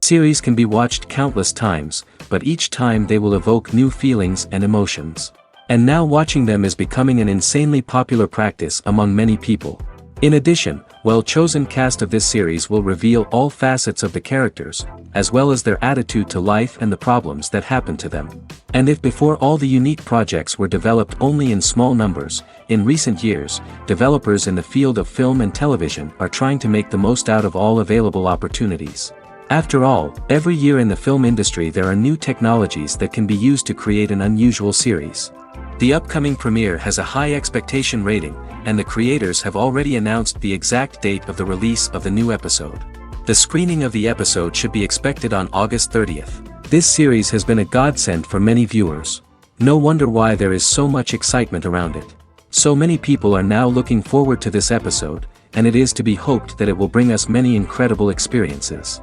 Series can be watched countless times, but each time they will evoke new feelings and emotions. And now watching them is becoming an insanely popular practice among many people. In addition, well-chosen cast of this series will reveal all facets of the characters, as well as their attitude to life and the problems that happen to them. And if before all the unique projects were developed only in small numbers, in recent years, developers in the field of film and television are trying to make the most out of all available opportunities. After all, every year in the film industry there are new technologies that can be used to create an unusual series. The upcoming premiere has a high expectation rating, and the creators have already announced the exact date of the release of the new episode. The screening of the episode should be expected on August 30th. This series has been a godsend for many viewers. No wonder why there is so much excitement around it. So many people are now looking forward to this episode, and it is to be hoped that it will bring us many incredible experiences.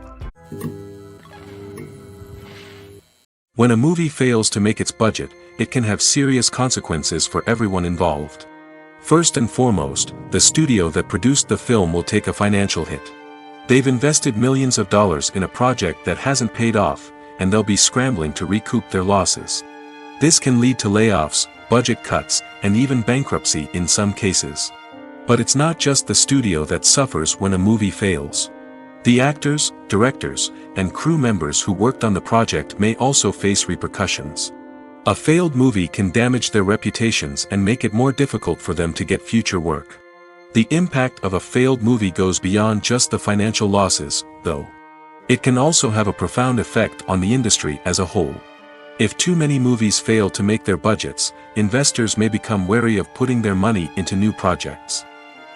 When a movie fails to make its budget, it can have serious consequences for everyone involved. First and foremost, the studio that produced the film will take a financial hit. They've invested millions of dollars in a project that hasn't paid off, and they'll be scrambling to recoup their losses. This can lead to layoffs, budget cuts, and even bankruptcy in some cases. But it's not just the studio that suffers when a movie fails. The actors, directors, and crew members who worked on the project may also face repercussions. A failed movie can damage their reputations and make it more difficult for them to get future work. The impact of a failed movie goes beyond just the financial losses, though. It can also have a profound effect on the industry as a whole. If too many movies fail to make their budgets, investors may become wary of putting their money into new projects.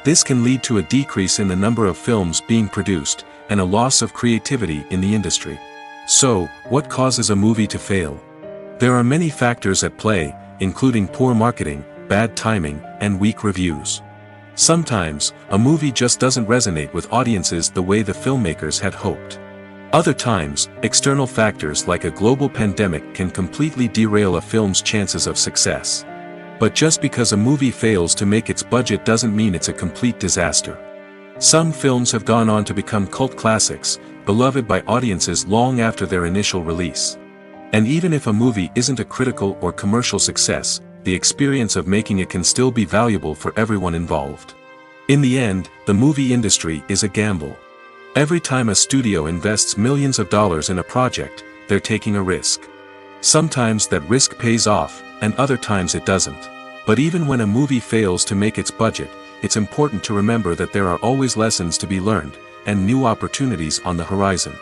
This can lead to a decrease in the number of films being produced, and a loss of creativity in the industry. So, what causes a movie to fail? There are many factors at play, including poor marketing, bad timing, and weak reviews. Sometimes, a movie just doesn't resonate with audiences the way the filmmakers had hoped. Other times, external factors like a global pandemic can completely derail a film's chances of success. But just because a movie fails to make its budget doesn't mean it's a complete disaster. Some films have gone on to become cult classics, beloved by audiences long after their initial release. And even if a movie isn't a critical or commercial success, the experience of making it can still be valuable for everyone involved. In the end, the movie industry is a gamble. Every time a studio invests millions of dollars in a project, they're taking a risk. Sometimes that risk pays off, and other times it doesn't. But even when a movie fails to make its budget, it's important to remember that there are always lessons to be learned, and new opportunities on the horizon.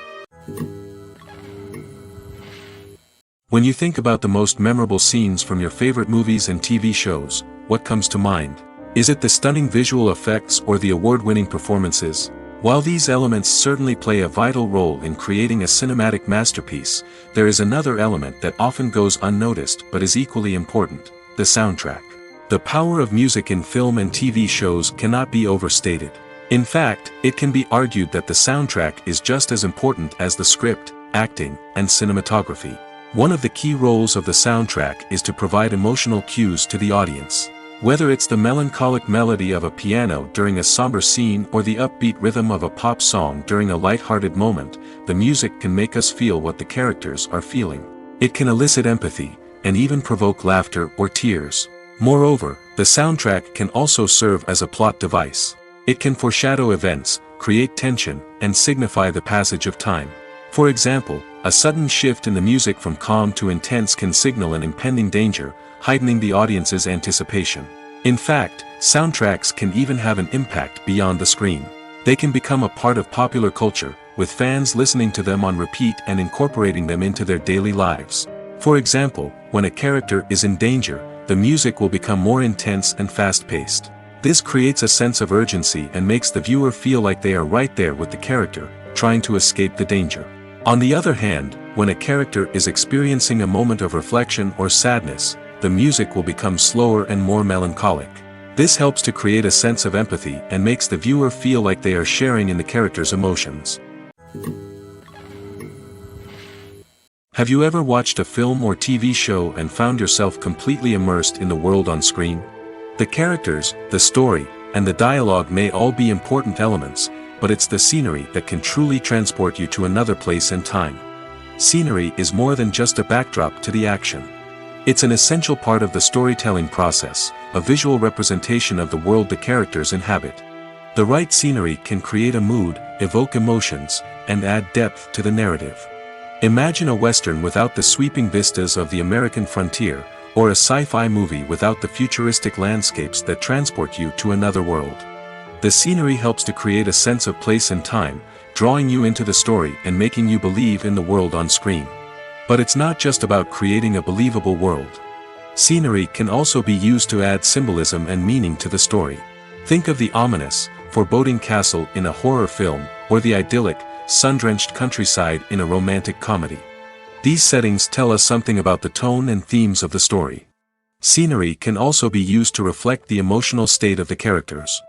When you think about the most memorable scenes from your favorite movies and TV shows, what comes to mind? Is it the stunning visual effects or the award-winning performances? While these elements certainly play a vital role in creating a cinematic masterpiece, there is another element that often goes unnoticed but is equally important: the soundtrack. The power of music in film and TV shows cannot be overstated. In fact, it can be argued that the soundtrack is just as important as the script, acting, and cinematography. One of the key roles of the soundtrack is to provide emotional cues to the audience. Whether it's the melancholic melody of a piano during a somber scene or the upbeat rhythm of a pop song during a light-hearted moment, the music can make us feel what the characters are feeling. It can elicit empathy, and even provoke laughter or tears. Moreover, the soundtrack can also serve as a plot device. It can foreshadow events, create tension, and signify the passage of time. For example, a sudden shift in the music from calm to intense can signal an impending danger, heightening the audience's anticipation. In fact, soundtracks can even have an impact beyond the screen. They can become a part of popular culture, with fans listening to them on repeat and incorporating them into their daily lives. For example, when a character is in danger, the music will become more intense and fast-paced. This creates a sense of urgency and makes the viewer feel like they are right there with the character, trying to escape the danger. On the other hand, when a character is experiencing a moment of reflection or sadness, the music will become slower and more melancholic. This helps to create a sense of empathy and makes the viewer feel like they are sharing in the character's emotions. Have you ever watched a film or TV show and found yourself completely immersed in the world on screen? The characters, the story, and the dialogue may all be important elements, but it's the scenery that can truly transport you to another place and time. Scenery is more than just a backdrop to the action. It's an essential part of the storytelling process, a visual representation of the world the characters inhabit. The right scenery can create a mood, evoke emotions, and add depth to the narrative. Imagine a Western without the sweeping vistas of the American frontier, or a sci-fi movie without the futuristic landscapes that transport you to another world. The scenery helps to create a sense of place and time, drawing you into the story and making you believe in the world on screen. But it's not just about creating a believable world. Scenery can also be used to add symbolism and meaning to the story. Think of the ominous, foreboding castle in a horror film, or the idyllic, sun-drenched countryside in a romantic comedy. These settings tell us something about the tone and themes of the story. Scenery can also be used to reflect the emotional state of the characters.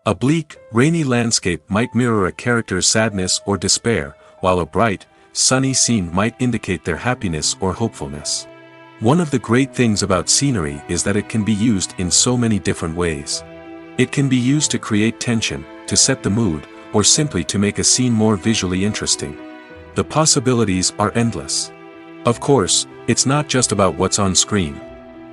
A bleak, rainy landscape might mirror a character's sadness or despair, while a bright, sunny scene might indicate their happiness or hopefulness. One of the great things about scenery is that it can be used in so many different ways. It can be used to create tension, to set the mood, or simply to make a scene more visually interesting. The possibilities are endless. Of course, it's not just about what's on screen.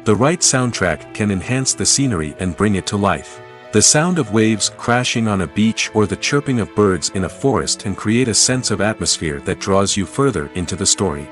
The right soundtrack can enhance the scenery and bring it to life. The sound of waves crashing on a beach or the chirping of birds in a forest can create a sense of atmosphere that draws you further into the story.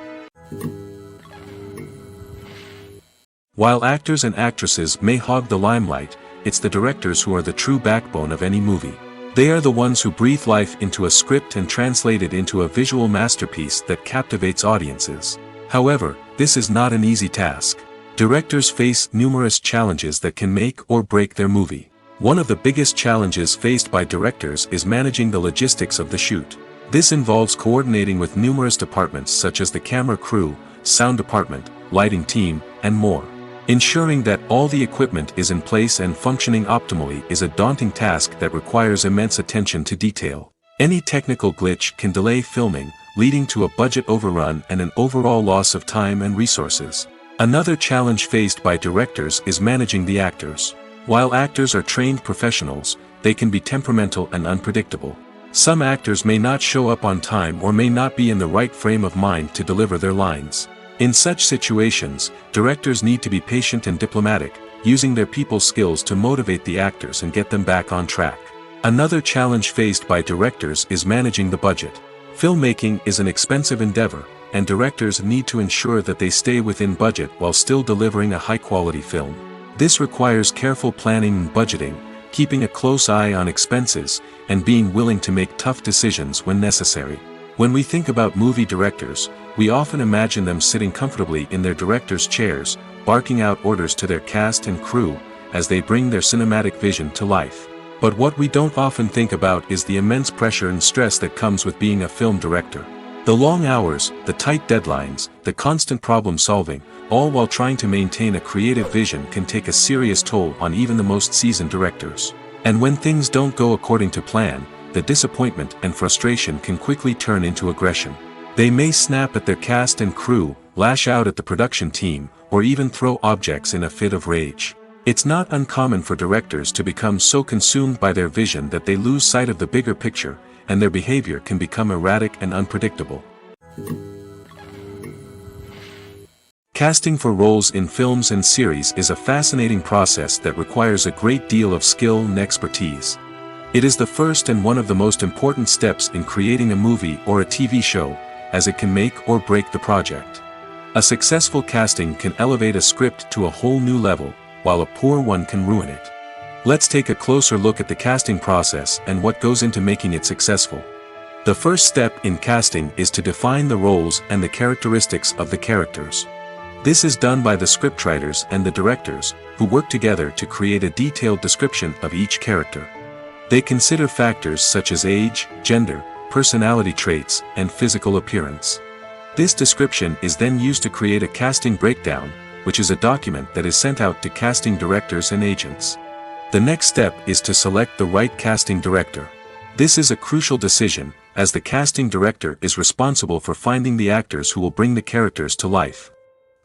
While actors and actresses may hog the limelight, it's the directors who are the true backbone of any movie. They are the ones who breathe life into a script and translate it into a visual masterpiece that captivates audiences. However, this is not an easy task. Directors face numerous challenges that can make or break their movie. One of the biggest challenges faced by directors is managing the logistics of the shoot. This involves coordinating with numerous departments such as the camera crew, sound department, lighting team, and more. Ensuring that all the equipment is in place and functioning optimally is a daunting task that requires immense attention to detail. Any technical glitch can delay filming, leading to a budget overrun and an overall loss of time and resources. Another challenge faced by directors is managing the actors. While actors are trained professionals, they can be temperamental and unpredictable. Some actors may not show up on time or may not be in the right frame of mind to deliver their lines. In such situations, directors need to be patient and diplomatic, using their people skills to motivate the actors and get them back on track. Another challenge faced by directors is managing the budget. Filmmaking is an expensive endeavor, and directors need to ensure that they stay within budget while still delivering a high-quality film. This requires careful planning and budgeting, keeping a close eye on expenses, and being willing to make tough decisions when necessary. When we think about movie directors, we often imagine them sitting comfortably in their director's chairs, barking out orders to their cast and crew, as they bring their cinematic vision to life. But what we don't often think about is the immense pressure and stress that comes with being a film director. The long hours, the tight deadlines, the constant problem solving, all while trying to maintain a creative vision can take a serious toll on even the most seasoned directors. And when things don't go according to plan, the disappointment and frustration can quickly turn into aggression. They may snap at their cast and crew, lash out at the production team, or even throw objects in a fit of rage. It's not uncommon for directors to become so consumed by their vision that they lose sight of the bigger picture, and their behavior can become erratic and unpredictable. Casting for roles in films and series is a fascinating process that requires a great deal of skill and expertise. It is the first and one of the most important steps in creating a movie or a TV show, as it can make or break the project. A successful casting can elevate a script to a whole new level, while a poor one can ruin it. Let's take a closer look at the casting process and what goes into making it successful. The first step in casting is to define the roles and the characteristics of the characters. This is done by the scriptwriters and the directors, who work together to create a detailed description of each character. They consider factors such as age, gender, personality traits, and physical appearance. This description is then used to create a casting breakdown, which is a document that is sent out to casting directors and agents. The next step is to select the right casting director. This is a crucial decision, as the casting director is responsible for finding the actors who will bring the characters to life.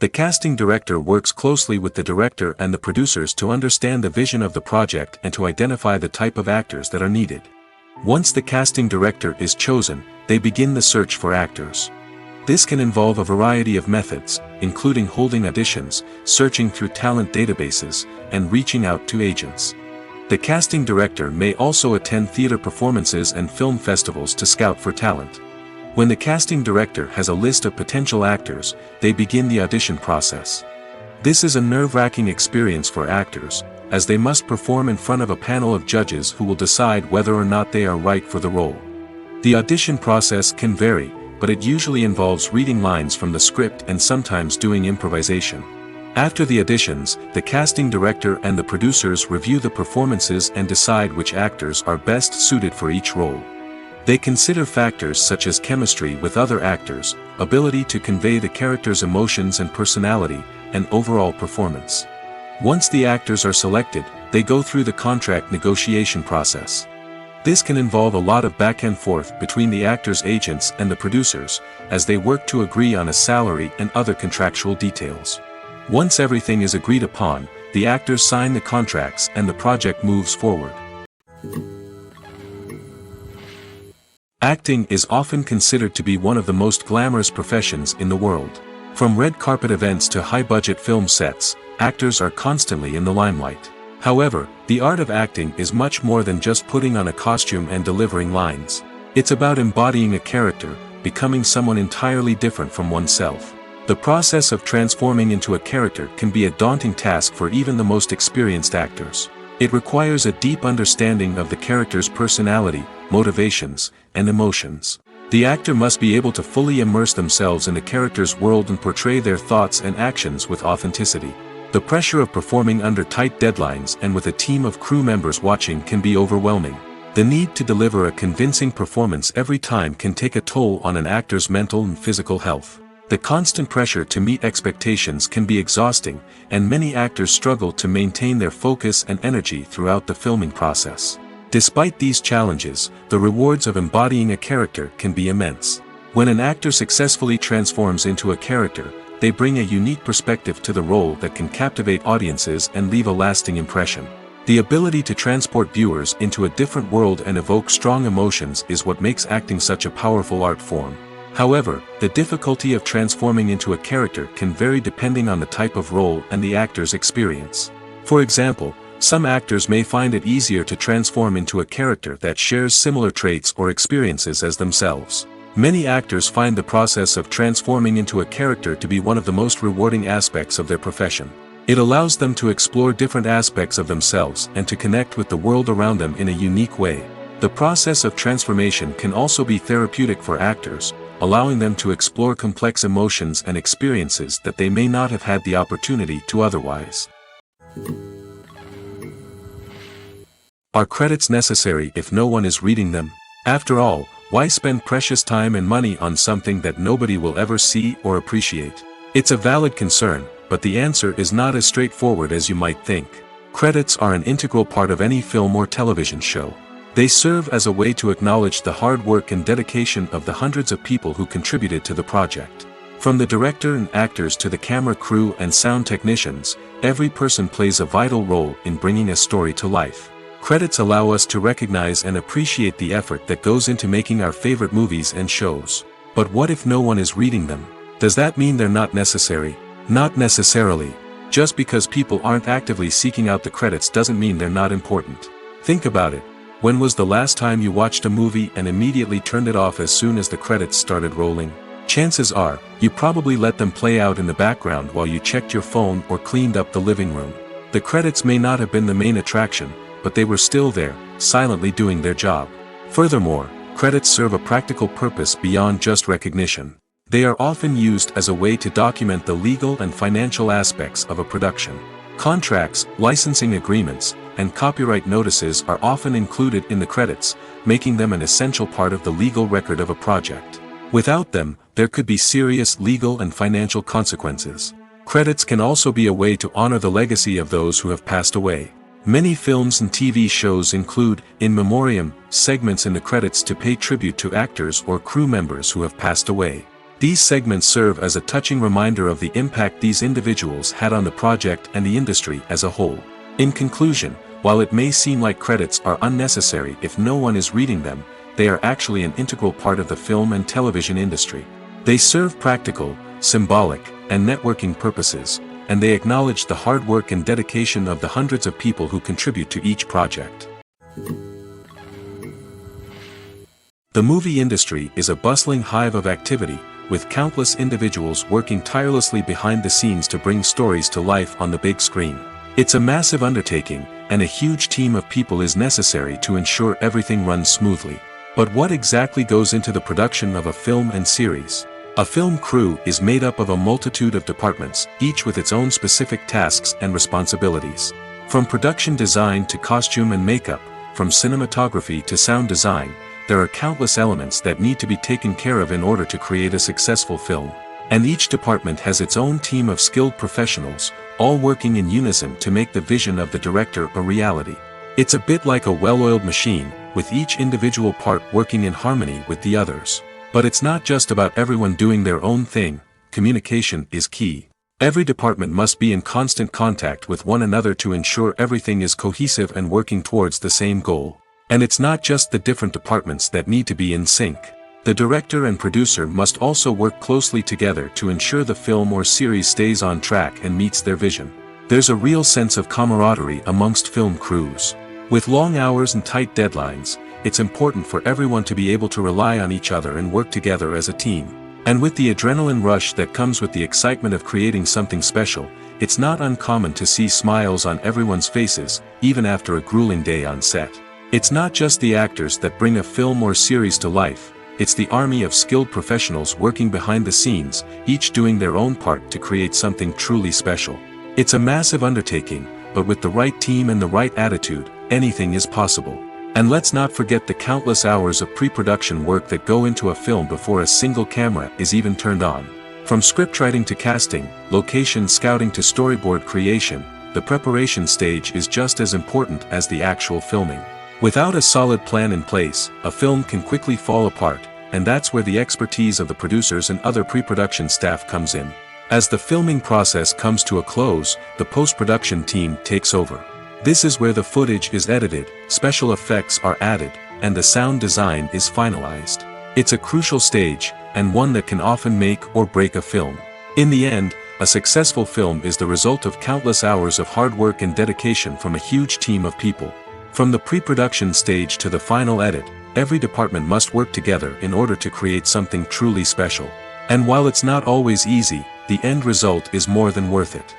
The casting director works closely with the director and the producers to understand the vision of the project and to identify the type of actors that are needed. Once the casting director is chosen, they begin the search for actors. This can involve a variety of methods, including holding auditions, searching through talent databases, and reaching out to agents. The casting director may also attend theater performances and film festivals to scout for talent. When the casting director has a list of potential actors, they begin the audition process. This is a nerve-wracking experience for actors, as they must perform in front of a panel of judges who will decide whether or not they are right for the role. The audition process can vary, but it usually involves reading lines from the script and sometimes doing improvisation. After the auditions, the casting director and the producers review the performances and decide which actors are best suited for each role. They consider factors such as chemistry with other actors, ability to convey the character's emotions and personality, and overall performance. Once the actors are selected, they go through the contract negotiation process. This can involve a lot of back and forth between the actors' agents and the producers, as they work to agree on a salary and other contractual details. Once everything is agreed upon, the actors sign the contracts and the project moves forward. Acting is often considered to be one of the most glamorous professions in the world. From red carpet events to high-budget film sets, actors are constantly in the limelight. However, the art of acting is much more than just putting on a costume and delivering lines. It's about embodying a character, becoming someone entirely different from oneself. The process of transforming into a character can be a daunting task for even the most experienced actors. It requires a deep understanding of the character's personality, motivations, and emotions. The actor must be able to fully immerse themselves in the character's world and portray their thoughts and actions with authenticity. The pressure of performing under tight deadlines and with a team of crew members watching can be overwhelming. The need to deliver a convincing performance every time can take a toll on an actor's mental and physical health. The constant pressure to meet expectations can be exhausting, and many actors struggle to maintain their focus and energy throughout the filming process. Despite these challenges, the rewards of embodying a character can be immense. When an actor successfully transforms into a character, they bring a unique perspective to the role that can captivate audiences and leave a lasting impression. The ability to transport viewers into a different world and evoke strong emotions is what makes acting such a powerful art form. However, the difficulty of transforming into a character can vary depending on the type of role and the actor's experience. For example, some actors may find it easier to transform into a character that shares similar traits or experiences as themselves. Many actors find the process of transforming into a character to be one of the most rewarding aspects of their profession. It allows them to explore different aspects of themselves and to connect with the world around them in a unique way. The process of transformation can also be therapeutic for actors, allowing them to explore complex emotions and experiences that they may not have had the opportunity to otherwise. Are credits necessary if no one is reading them? After all, why spend precious time and money on something that nobody will ever see or appreciate? It's a valid concern, but the answer is not as straightforward as you might think. Credits are an integral part of any film or television show. They serve as a way to acknowledge the hard work and dedication of the hundreds of people who contributed to the project. From the director and actors to the camera crew and sound technicians, every person plays a vital role in bringing a story to life. Credits allow us to recognize and appreciate the effort that goes into making our favorite movies and shows. But what if no one is reading them? Does that mean they're not necessary? Not necessarily. Just because people aren't actively seeking out the credits doesn't mean they're not important. Think about it. When was the last time you watched a movie and immediately turned it off as soon as the credits started rolling? Chances are, you probably let them play out in the background while you checked your phone or cleaned up the living room. The credits may not have been the main attraction, but they were still there, silently doing their job. Furthermore, credits serve a practical purpose beyond just recognition. They are often used as a way to document the legal and financial aspects of a production. Contracts, licensing agreements, and copyright notices are often included in the credits, making them an essential part of the legal record of a project. Without them, there could be serious legal and financial consequences. Credits can also be a way to honor the legacy of those who have passed away. Many films and TV shows include, in memoriam, segments in the credits to pay tribute to actors or crew members who have passed away. These segments serve as a touching reminder of the impact these individuals had on the project and the industry as a whole. In conclusion, While it may seem like credits are unnecessary if no one is reading them, they are actually an integral part of the film and television industry. They serve practical, symbolic, and networking purposes, and they acknowledge the hard work and dedication of the hundreds of people who contribute to each project. The movie industry is a bustling hive of activity, with countless individuals working tirelessly behind the scenes to bring stories to life on the big screen. It's a massive undertaking, and a huge team of people is necessary to ensure everything runs smoothly. But what exactly goes into the production of a film and series? A film crew is made up of a multitude of departments, each with its own specific tasks and responsibilities. From production design to costume and makeup, from cinematography to sound design, there are countless elements that need to be taken care of in order to create a successful film. And each department has its own team of skilled professionals, all working in unison to make the vision of the director a reality. It's a bit like a well-oiled machine, with each individual part working in harmony with the others. But it's not just about everyone doing their own thing. Communication is key. Every department must be in constant contact with one another to ensure everything is cohesive and working towards the same goal. And it's not just the different departments that need to be in sync. The director and producer must also work closely together to ensure the film or series stays on track and meets their vision. There's a real sense of camaraderie amongst film crews. With long hours and tight deadlines, it's important for everyone to be able to rely on each other and work together as a team. And with the adrenaline rush that comes with the excitement of creating something special, it's not uncommon to see smiles on everyone's faces, even after a grueling day on set. It's not just the actors that bring a film or series to life, it's the army of skilled professionals working behind the scenes, each doing their own part to create something truly special. It's a massive undertaking, but with the right team and the right attitude, anything is possible. And let's not forget the countless hours of pre-production work that go into a film before a single camera is even turned on. From scriptwriting to casting, location scouting to storyboard creation, the preparation stage is just as important as the actual filming. Without a solid plan in place, a film can quickly fall apart, and that's where the expertise of the producers and other pre-production staff comes in. As the filming process comes to a close, the post-production team takes over. This is where the footage is edited, special effects are added, and the sound design is finalized. It's a crucial stage, and one that can often make or break a film. In the end, a successful film is the result of countless hours of hard work and dedication from a huge team of people. From the pre-production stage to the final edit, every department must work together in order to create something truly special. And while it's not always easy, the end result is more than worth it.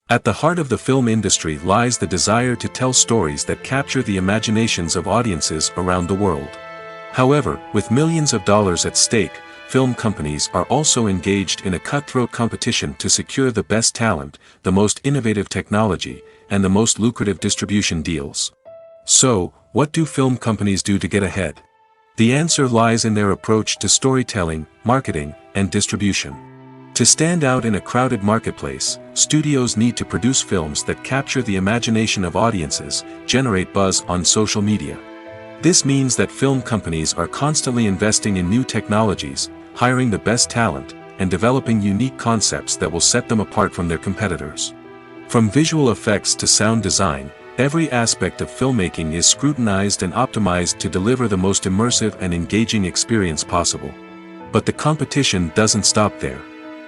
At the heart of the film industry lies the desire to tell stories that capture the imaginations of audiences around the world. However, with millions of dollars at stake, film companies are also engaged in a cutthroat competition to secure the best talent, the most innovative technology, and the most lucrative distribution deals. So, what do film companies do to get ahead? The answer lies in their approach to storytelling, marketing, and distribution. To stand out in a crowded marketplace, studios need to produce films that capture the imagination of audiences, generate buzz on social media. This means that film companies are constantly investing in new technologies, hiring the best talent, and developing unique concepts that will set them apart from their competitors. From visual effects to sound design, every aspect of filmmaking is scrutinized and optimized to deliver the most immersive and engaging experience possible. But the competition doesn't stop there.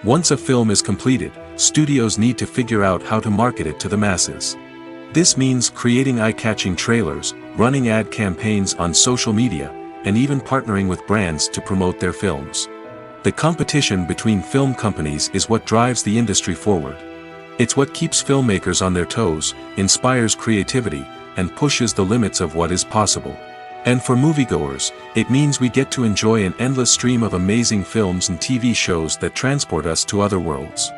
Once a film is completed, studios need to figure out how to market it to the masses. This means creating eye-catching trailers, running ad campaigns on social media, and even partnering with brands to promote their films. The competition between film companies is what drives the industry forward. It's what keeps filmmakers on their toes, inspires creativity, and pushes the limits of what is possible. And for moviegoers, it means we get to enjoy an endless stream of amazing films and TV shows that transport us to other worlds.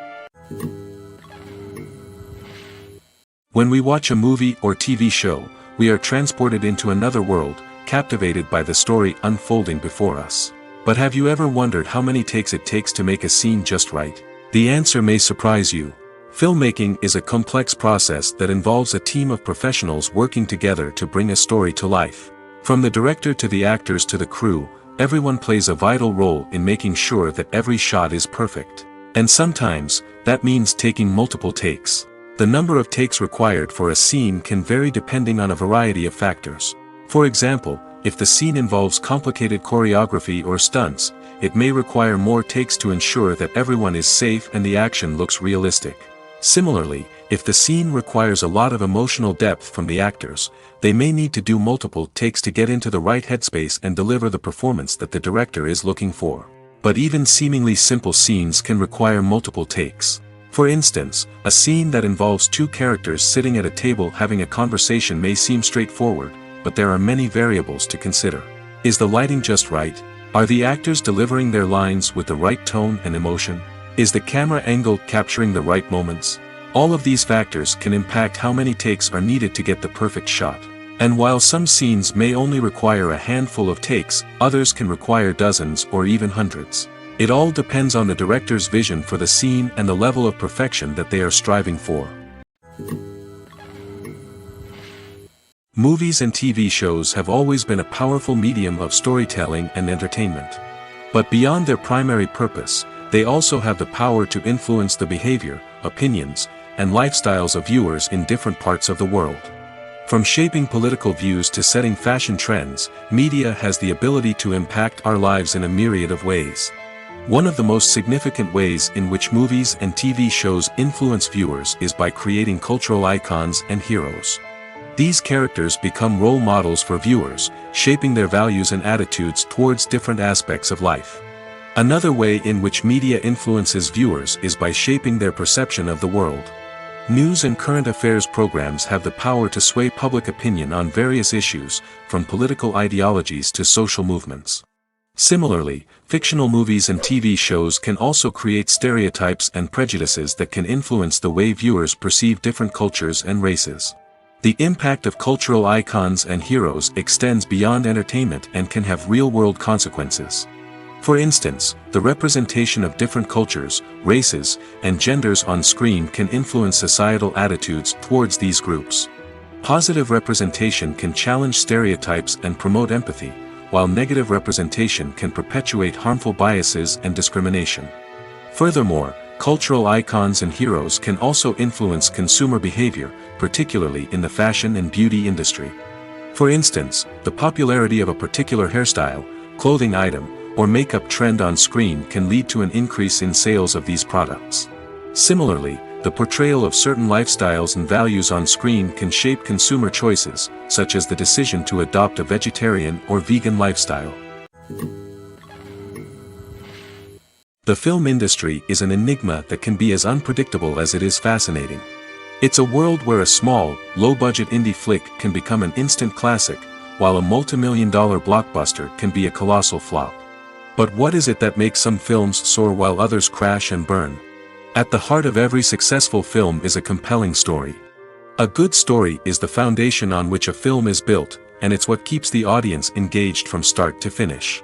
When we watch a movie or TV show, we are transported into another world, captivated by the story unfolding before us. But have you ever wondered how many takes it takes to make a scene just right? The answer may surprise you. Filmmaking is a complex process that involves a team of professionals working together to bring a story to life. From the director to the actors to the crew, everyone plays a vital role in making sure that every shot is perfect. And sometimes, that means taking multiple takes. The number of takes required for a scene can vary depending on a variety of factors. For example, if the scene involves complicated choreography or stunts, it may require more takes to ensure that everyone is safe and the action looks realistic. Similarly, if the scene requires a lot of emotional depth from the actors, they may need to do multiple takes to get into the right headspace and deliver the performance that the director is looking for. But even seemingly simple scenes can require multiple takes. For instance, a scene that involves two characters sitting at a table having a conversation may seem straightforward, but there are many variables to consider. Is the lighting just right? Are the actors delivering their lines with the right tone and emotion? Is the camera angle capturing the right moments? All of these factors can impact how many takes are needed to get the perfect shot. And while some scenes may only require a handful of takes, others can require dozens or even hundreds. It all depends on the director's vision for the scene and the level of perfection that they are striving for. Movies and TV shows have always been a powerful medium of storytelling and entertainment. But beyond their primary purpose, they also have the power to influence the behavior, opinions, and lifestyles of viewers in different parts of the world. From shaping political views to setting fashion trends, media has the ability to impact our lives in a myriad of ways. One of the most significant ways in which movies and TV shows influence viewers is by creating cultural icons and heroes. These characters become role models for viewers, shaping their values and attitudes towards different aspects of life. Another way in which media influences viewers is by shaping their perception of the world. News and current affairs programs have the power to sway public opinion on various issues, from political ideologies to social movements. Similarly, fictional movies and TV shows can also create stereotypes and prejudices that can influence the way viewers perceive different cultures and races. The impact of cultural icons and heroes extends beyond entertainment and can have real-world consequences. For instance, the representation of different cultures, races, and genders on screen can influence societal attitudes towards these groups. Positive representation can challenge stereotypes and promote empathy, while negative representation can perpetuate harmful biases and discrimination. Furthermore, cultural icons and heroes can also influence consumer behavior, particularly in the fashion and beauty industry. For instance, the popularity of a particular hairstyle, clothing item, or makeup trend on screen can lead to an increase in sales of these products. Similarly, the portrayal of certain lifestyles and values on screen can shape consumer choices, such as the decision to adopt a vegetarian or vegan lifestyle. The film industry is an enigma that can be as unpredictable as it is fascinating. It's a world where a small, low-budget indie flick can become an instant classic, while a multi-million-dollar blockbuster can be a colossal flop. But what is it that makes some films soar while others crash and burn? At the heart of every successful film is a compelling story. A good story is the foundation on which a film is built, and it's what keeps the audience engaged from start to finish.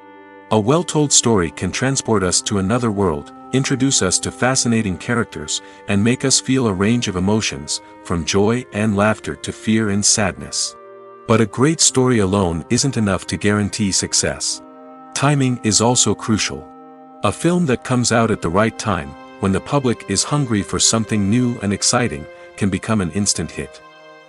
A well-told story can transport us to another world, introduce us to fascinating characters, and make us feel a range of emotions, from joy and laughter to fear and sadness. But a great story alone isn't enough to guarantee success. Timing is also crucial. A film that comes out at the right time, when the public is hungry for something new and exciting, can become an instant hit.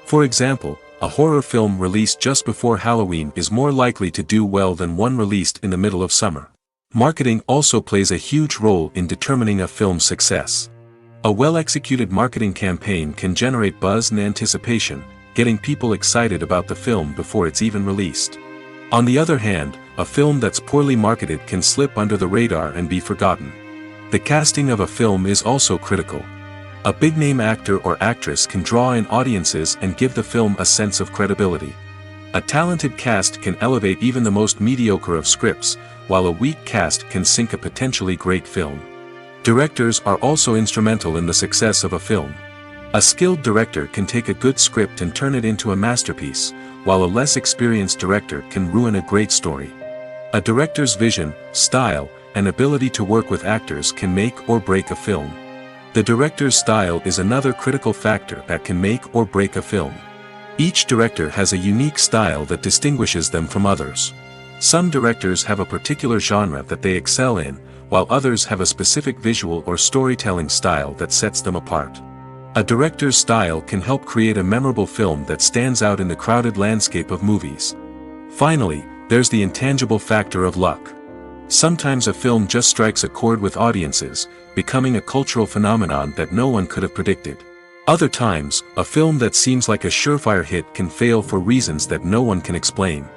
For example, a horror film released just before Halloween is more likely to do well than one released in the middle of summer. Marketing also plays a huge role in determining a film's success. A well-executed marketing campaign can generate buzz and anticipation, getting people excited about the film before it's even released. On the other hand, a film that's poorly marketed can slip under the radar and be forgotten. The casting of a film is also critical. A big-name actor or actress can draw in audiences and give the film a sense of credibility. A talented cast can elevate even the most mediocre of scripts, while a weak cast can sink a potentially great film. Directors are also instrumental in the success of a film. A skilled director can take a good script and turn it into a masterpiece, while a less experienced director can ruin a great story. A director's vision, style, and ability to work with actors can make or break a film. The director's style is another critical factor that can make or break a film. Each director has a unique style that distinguishes them from others. Some directors have a particular genre that they excel in, while others have a specific visual or storytelling style that sets them apart. A director's style can help create a memorable film that stands out in the crowded landscape of movies. Finally, there's the intangible factor of luck. Sometimes a film just strikes a chord with audiences, becoming a cultural phenomenon that no one could have predicted. Other times, a film that seems like a surefire hit can fail for reasons that no one can explain.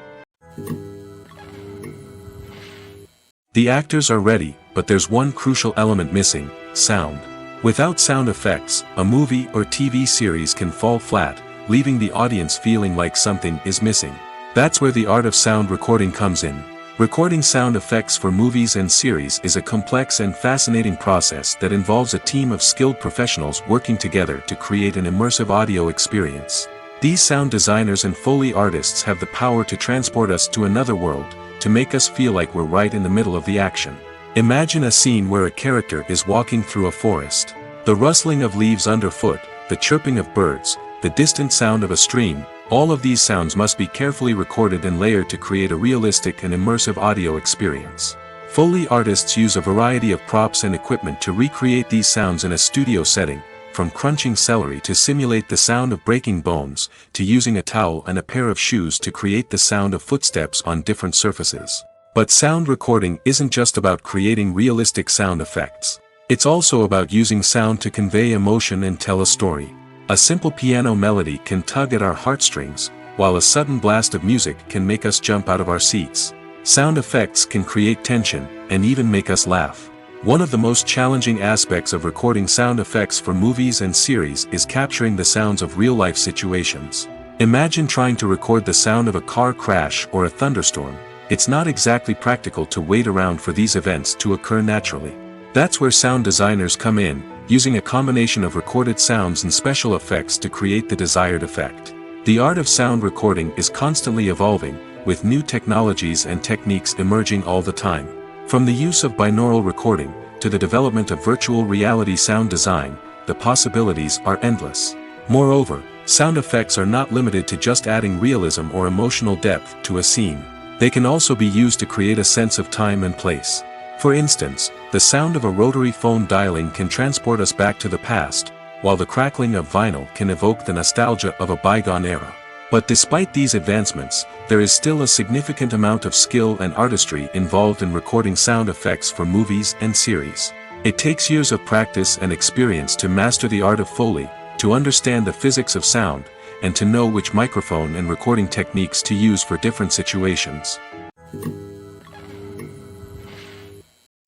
The actors are ready, but there's one crucial element missing: sound. Without sound effects, a movie or TV series can fall flat, leaving the audience feeling like something is missing. That's where the art of sound recording comes in. Recording sound effects for movies and series is a complex and fascinating process that involves a team of skilled professionals working together to create an immersive audio experience. These sound designers and Foley artists have the power to transport us to another world, to make us feel like we're right in the middle of the action. Imagine a scene where a character is walking through a forest. The rustling of leaves underfoot, the chirping of birds, the distant sound of a stream, all of these sounds must be carefully recorded and layered to create a realistic and immersive audio experience. Foley artists use a variety of props and equipment to recreate these sounds in a studio setting, from crunching celery to simulate the sound of breaking bones, to using a towel and a pair of shoes to create the sound of footsteps on different surfaces. But sound recording isn't just about creating realistic sound effects. It's also about using sound to convey emotion and tell a story. A simple piano melody can tug at our heartstrings, while a sudden blast of music can make us jump out of our seats. Sound effects can create tension, and even make us laugh. One of the most challenging aspects of recording sound effects for movies and series is capturing the sounds of real-life situations. Imagine trying to record the sound of a car crash or a thunderstorm. It's not exactly practical to wait around for these events to occur naturally. That's where sound designers come in, using a combination of recorded sounds and special effects to create the desired effect. The art of sound recording is constantly evolving, with new technologies and techniques emerging all the time. From the use of binaural recording, to the development of virtual reality sound design, the possibilities are endless. Moreover, sound effects are not limited to just adding realism or emotional depth to a scene. They can also be used to create a sense of time and place. For instance, the sound of a rotary phone dialing can transport us back to the past, while the crackling of vinyl can evoke the nostalgia of a bygone era. But despite these advancements, there is still a significant amount of skill and artistry involved in recording sound effects for movies and series. It takes years of practice and experience to master the art of Foley, to understand the physics of sound, and to know which microphone and recording techniques to use for different situations.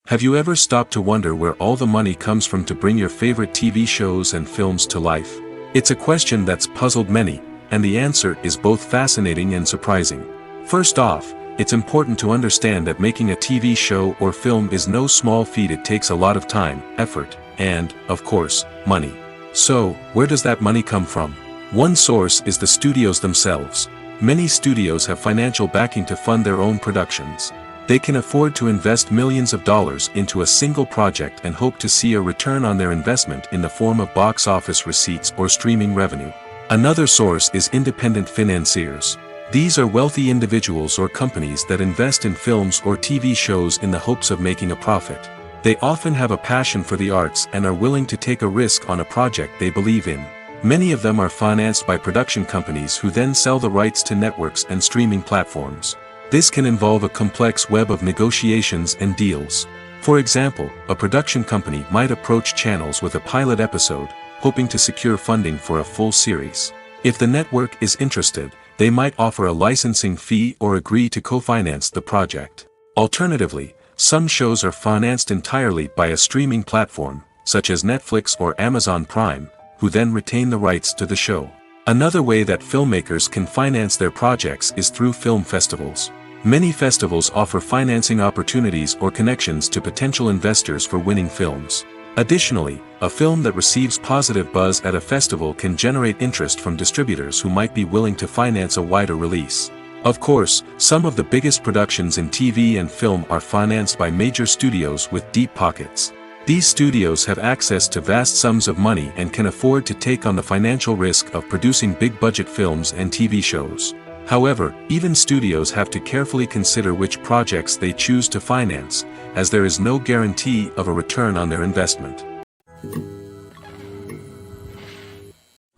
Have you ever stopped to wonder where all the money comes from to bring your favorite TV shows and films to life? It's a question that's puzzled many, and the answer is both fascinating and surprising. First off, it's important to understand that making a TV show or film is no small feat. It takes a lot of time, effort, and, of course, money. So, where does that money come from? One source is the studios themselves. Many studios have financial backing to fund their own productions. They can afford to invest millions of dollars into a single project and hope to see a return on their investment in the form of box office receipts or streaming revenue. Another source is independent financiers. These are wealthy individuals or companies that invest in films or TV shows in the hopes of making a profit. They often have a passion for the arts and are willing to take a risk on a project they believe in. Many of them are financed by production companies who then sell the rights to networks and streaming platforms. This can involve a complex web of negotiations and deals. For example, a production company might approach channels with a pilot episode, hoping to secure funding for a full series. If the network is interested, they might offer a licensing fee or agree to co-finance the project. Alternatively, some shows are financed entirely by a streaming platform, such as Netflix or Amazon Prime, who then retain the rights to the show. Another way that filmmakers can finance their projects is through film festivals. Many festivals offer financing opportunities or connections to potential investors for winning films. Additionally, a film that receives positive buzz at a festival can generate interest from distributors who might be willing to finance a wider release. Of course, some of the biggest productions in TV and film are financed by major studios with deep pockets. These studios have access to vast sums of money and can afford to take on the financial risk of producing big-budget films and TV shows. However, even studios have to carefully consider which projects they choose to finance, as there is no guarantee of a return on their investment.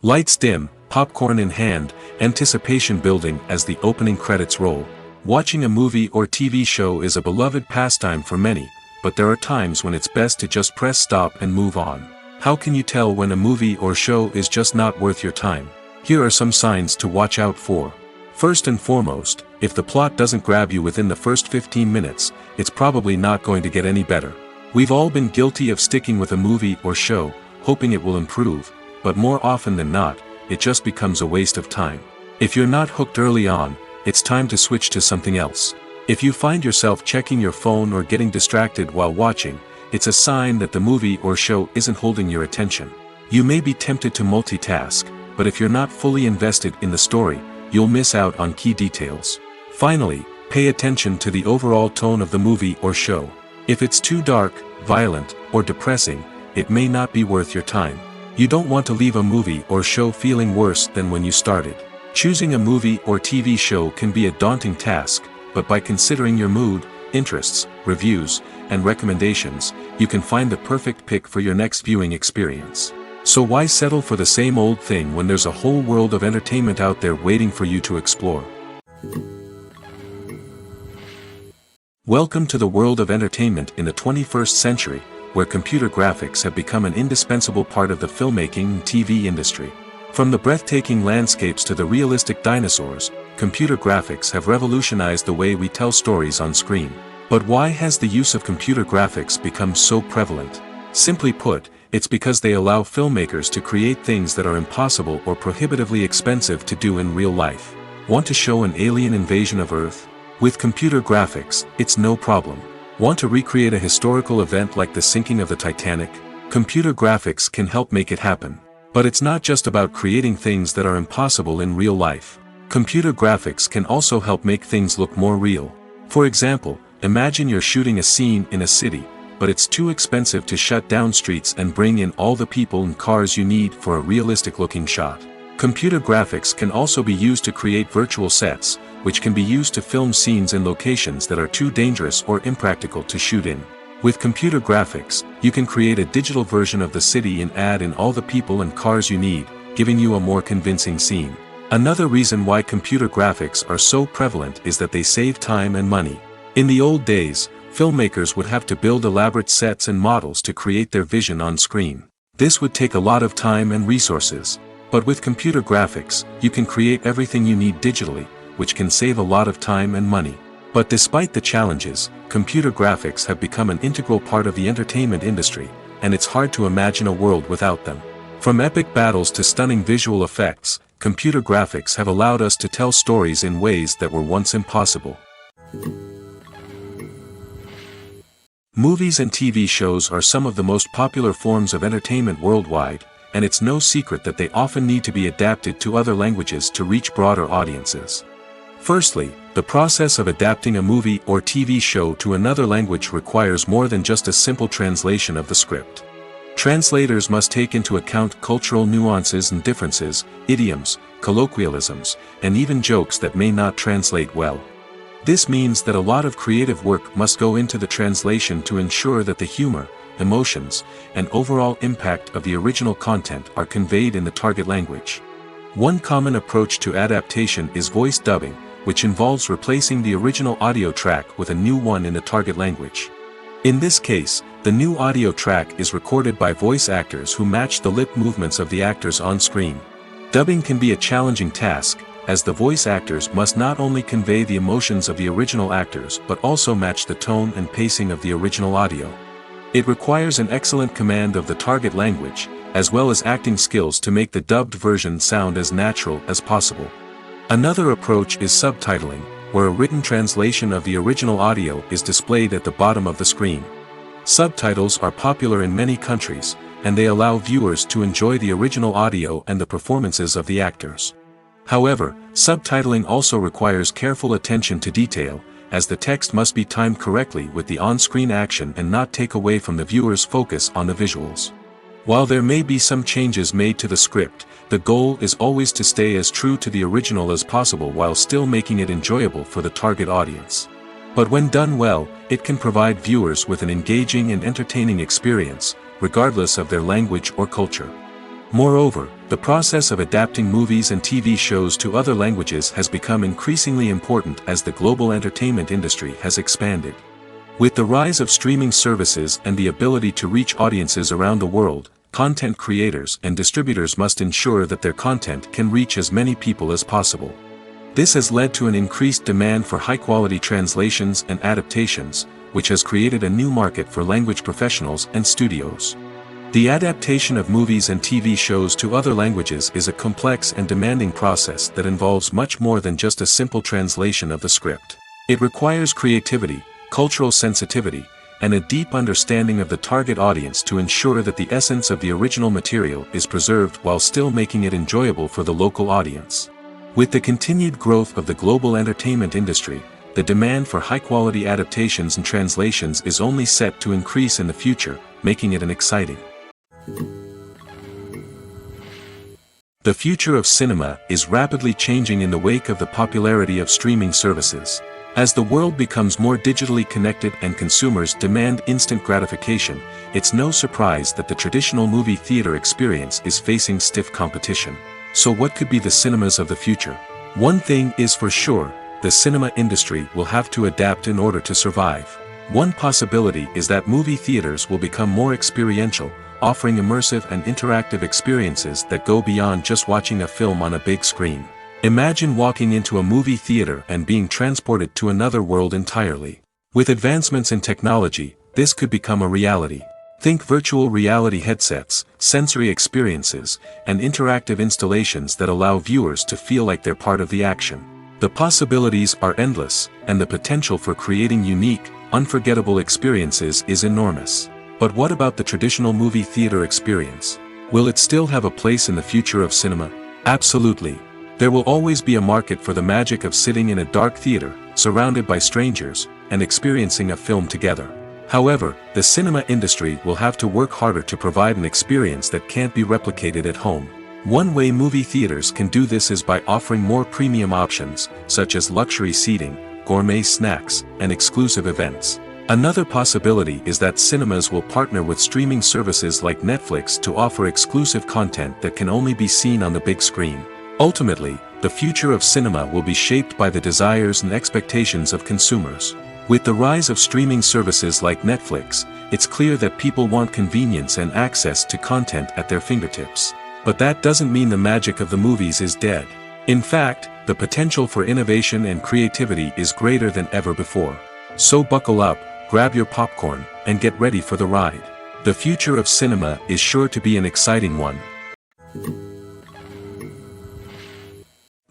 Lights dim, popcorn in hand, anticipation building as the opening credits roll. Watching a movie or TV show is a beloved pastime for many, but there are times when it's best to just press stop and move on. How can you tell when a movie or show is just not worth your time? Here are some signs to watch out for. First and foremost, if the plot doesn't grab you within the first 15 minutes, it's probably not going to get any better. We've all been guilty of sticking with a movie or show, hoping it will improve, but more often than not, it just becomes a waste of time. If you're not hooked early on, it's time to switch to something else. If you find yourself checking your phone or getting distracted while watching, it's a sign that the movie or show isn't holding your attention. You may be tempted to multitask, but if you're not fully invested in the story, you'll miss out on key details. Finally, pay attention to the overall tone of the movie or show. If it's too dark, violent, or depressing, it may not be worth your time. You don't want to leave a movie or show feeling worse than when you started. Choosing a movie or TV show can be a daunting task, but by considering your mood, interests, reviews, and recommendations, you can find the perfect pick for your next viewing experience. So why settle for the same old thing when there's a whole world of entertainment out there waiting for you to explore? Welcome to the world of entertainment in the 21st century, where computer graphics have become an indispensable part of the filmmaking and TV industry. From the breathtaking landscapes to the realistic dinosaurs, computer graphics have revolutionized the way we tell stories on screen. But why has the use of computer graphics become so prevalent? Simply put, it's because they allow filmmakers to create things that are impossible or prohibitively expensive to do in real life. Want to show an alien invasion of Earth? With computer graphics, it's no problem. Want to recreate a historical event like the sinking of the Titanic? Computer graphics can help make it happen. But it's not just about creating things that are impossible in real life. Computer graphics can also help make things look more real. For example, imagine you're shooting a scene in a city, but it's too expensive to shut down streets and bring in all the people and cars you need for a realistic-looking shot. Computer graphics can also be used to create virtual sets, which can be used to film scenes in locations that are too dangerous or impractical to shoot in. With computer graphics, you can create a digital version of the city and add in all the people and cars you need, giving you a more convincing scene. Another reason why computer graphics are so prevalent is that they save time and money. In the old days, filmmakers would have to build elaborate sets and models to create their vision on screen. This would take a lot of time and resources. But with computer graphics, you can create everything you need digitally, which can save a lot of time and money. But despite the challenges, computer graphics have become an integral part of the entertainment industry, and it's hard to imagine a world without them. From epic battles to stunning visual effects, computer graphics have allowed us to tell stories in ways that were once impossible. Movies and TV shows are some of the most popular forms of entertainment worldwide, and it's no secret that they often need to be adapted to other languages to reach broader audiences. Firstly, the process of adapting a movie or TV show to another language requires more than just a simple translation of the script. Translators must take into account cultural nuances and differences, idioms, colloquialisms, and even jokes that may not translate well. This means that a lot of creative work must go into the translation to ensure that the humor, emotions, and overall impact of the original content are conveyed in the target language. One common approach to adaptation is voice dubbing, which involves replacing the original audio track with a new one in the target language. In this case, the new audio track is recorded by voice actors who match the lip movements of the actors on screen. Dubbing can be a challenging task, as the voice actors must not only convey the emotions of the original actors but also match the tone and pacing of the original audio. It requires an excellent command of the target language, as well as acting skills to make the dubbed version sound as natural as possible. Another approach is subtitling, where a written translation of the original audio is displayed at the bottom of the screen. Subtitles are popular in many countries, and they allow viewers to enjoy the original audio and the performances of the actors. However, subtitling also requires careful attention to detail, as the text must be timed correctly with the on-screen action and not take away from the viewer's focus on the visuals. While there may be some changes made to the script, the goal is always to stay as true to the original as possible while still making it enjoyable for the target audience. But when done well, it can provide viewers with an engaging and entertaining experience, regardless of their language or culture. Moreover, the process of adapting movies and TV shows to other languages has become increasingly important as the global entertainment industry has expanded. With the rise of streaming services and the ability to reach audiences around the world, content creators and distributors must ensure that their content can reach as many people as possible. This has led to an increased demand for high-quality translations and adaptations, which has created a new market for language professionals and studios. The adaptation of movies and TV shows to other languages is a complex and demanding process that involves much more than just a simple translation of the script. It requires creativity, cultural sensitivity, and a deep understanding of the target audience to ensure that the essence of the original material is preserved while still making it enjoyable for the local audience. With the continued growth of the global entertainment industry, the demand for high-quality adaptations and translations is only set to increase in the future, making it an exciting. The future of cinema is rapidly changing in the wake of the popularity of streaming services. As the world becomes more digitally connected and consumers demand instant gratification, it's no surprise that the traditional movie theater experience is facing stiff competition. So what could be the cinemas of the future? One thing is for sure, the cinema industry will have to adapt in order to survive. One possibility is that movie theaters will become more experiential, offering immersive and interactive experiences that go beyond just watching a film on a big screen. Imagine walking into a movie theater and being transported to another world entirely. With advancements in technology, this could become a reality. Think virtual reality headsets, sensory experiences, and interactive installations that allow viewers to feel like they're part of the action. The possibilities are endless, and the potential for creating unique, unforgettable experiences is enormous. But what about the traditional movie theater experience? Will it still have a place in the future of cinema? Absolutely. There will always be a market for the magic of sitting in a dark theater, surrounded by strangers, and experiencing a film together. However, the cinema industry will have to work harder to provide an experience that can't be replicated at home. One way movie theaters can do this is by offering more premium options, such as luxury seating, gourmet snacks, and exclusive events. Another possibility is that cinemas will partner with streaming services like Netflix to offer exclusive content that can only be seen on the big screen. Ultimately, the future of cinema will be shaped by the desires and expectations of consumers. With the rise of streaming services like Netflix, it's clear that people want convenience and access to content at their fingertips. But that doesn't mean the magic of the movies is dead. In fact, the potential for innovation and creativity is greater than ever before. So buckle up, grab your popcorn, and get ready for the ride. The future of cinema is sure to be an exciting one.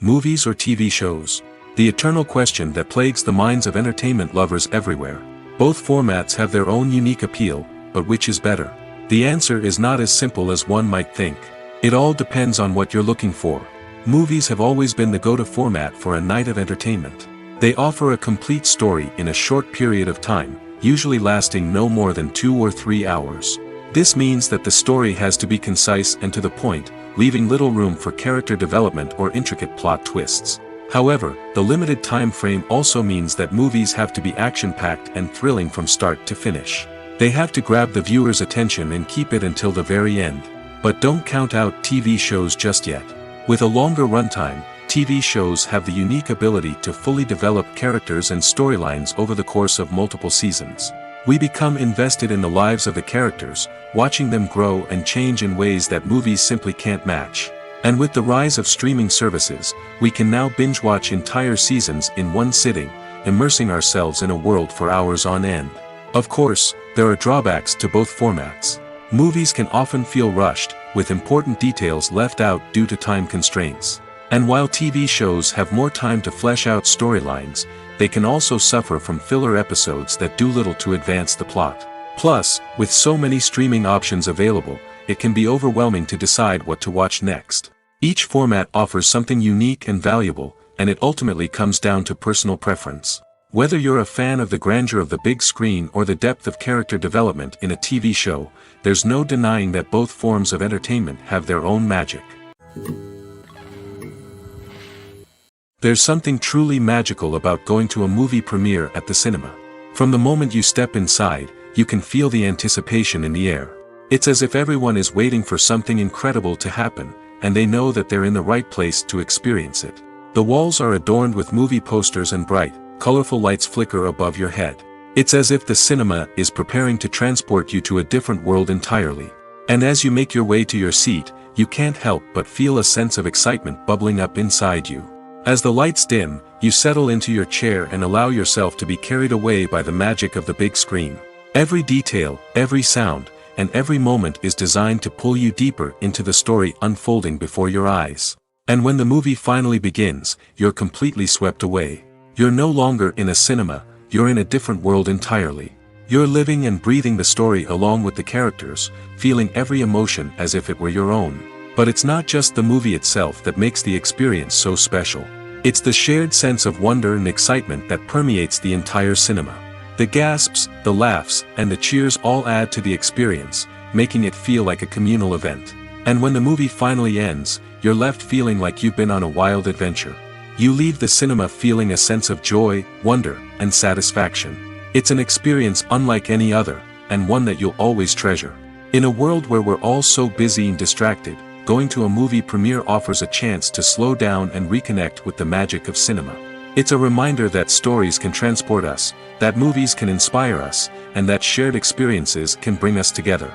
Movies or TV shows? The eternal question that plagues the minds of entertainment lovers everywhere. Both formats have their own unique appeal, but which is better? The answer is not as simple as one might think. It all depends on what you're looking for. Movies have always been the go-to format for a night of entertainment. They offer a complete story in a short period of time, usually lasting no more than 2 or 3 hours. This means that the story has to be concise and to the point, leaving little room for character development or intricate plot twists. However, the limited time frame also means that movies have to be action-packed and thrilling from start to finish. They have to grab the viewer's attention and keep it until the very end. But don't count out TV shows just yet. With a longer runtime, TV shows have the unique ability to fully develop characters and storylines over the course of multiple seasons. We become invested in the lives of the characters, watching them grow and change in ways that movies simply can't match. And with the rise of streaming services, we can now binge-watch entire seasons in one sitting, immersing ourselves in a world for hours on end. Of course, there are drawbacks to both formats. Movies can often feel rushed, with important details left out due to time constraints. And while TV shows have more time to flesh out storylines, they can also suffer from filler episodes that do little to advance the plot. Plus, with so many streaming options available, it can be overwhelming to decide what to watch next. Each format offers something unique and valuable, and it ultimately comes down to personal preference. Whether you're a fan of the grandeur of the big screen or the depth of character development in a TV show, there's no denying that both forms of entertainment have their own magic. There's something truly magical about going to a movie premiere at the cinema. From the moment you step inside, you can feel the anticipation in the air. It's as if everyone is waiting for something incredible to happen, and they know that they're in the right place to experience it. The walls are adorned with movie posters and bright, colorful lights flicker above your head. It's as if the cinema is preparing to transport you to a different world entirely. And as you make your way to your seat, you can't help but feel a sense of excitement bubbling up inside you. As the lights dim, you settle into your chair and allow yourself to be carried away by the magic of the big screen. Every detail, every sound, and every moment is designed to pull you deeper into the story unfolding before your eyes. And when the movie finally begins, you're completely swept away. You're no longer in a cinema, you're in a different world entirely. You're living and breathing the story along with the characters, feeling every emotion as if it were your own. But it's not just the movie itself that makes the experience so special. It's the shared sense of wonder and excitement that permeates the entire cinema. The gasps, the laughs, and the cheers all add to the experience, making it feel like a communal event. And when the movie finally ends, you're left feeling like you've been on a wild adventure. You leave the cinema feeling a sense of joy, wonder, and satisfaction. It's an experience unlike any other, and one that you'll always treasure. In a world where we're all so busy and distracted, going to a movie premiere offers a chance to slow down and reconnect with the magic of cinema. It's a reminder that stories can transport us, that movies can inspire us, and that shared experiences can bring us together.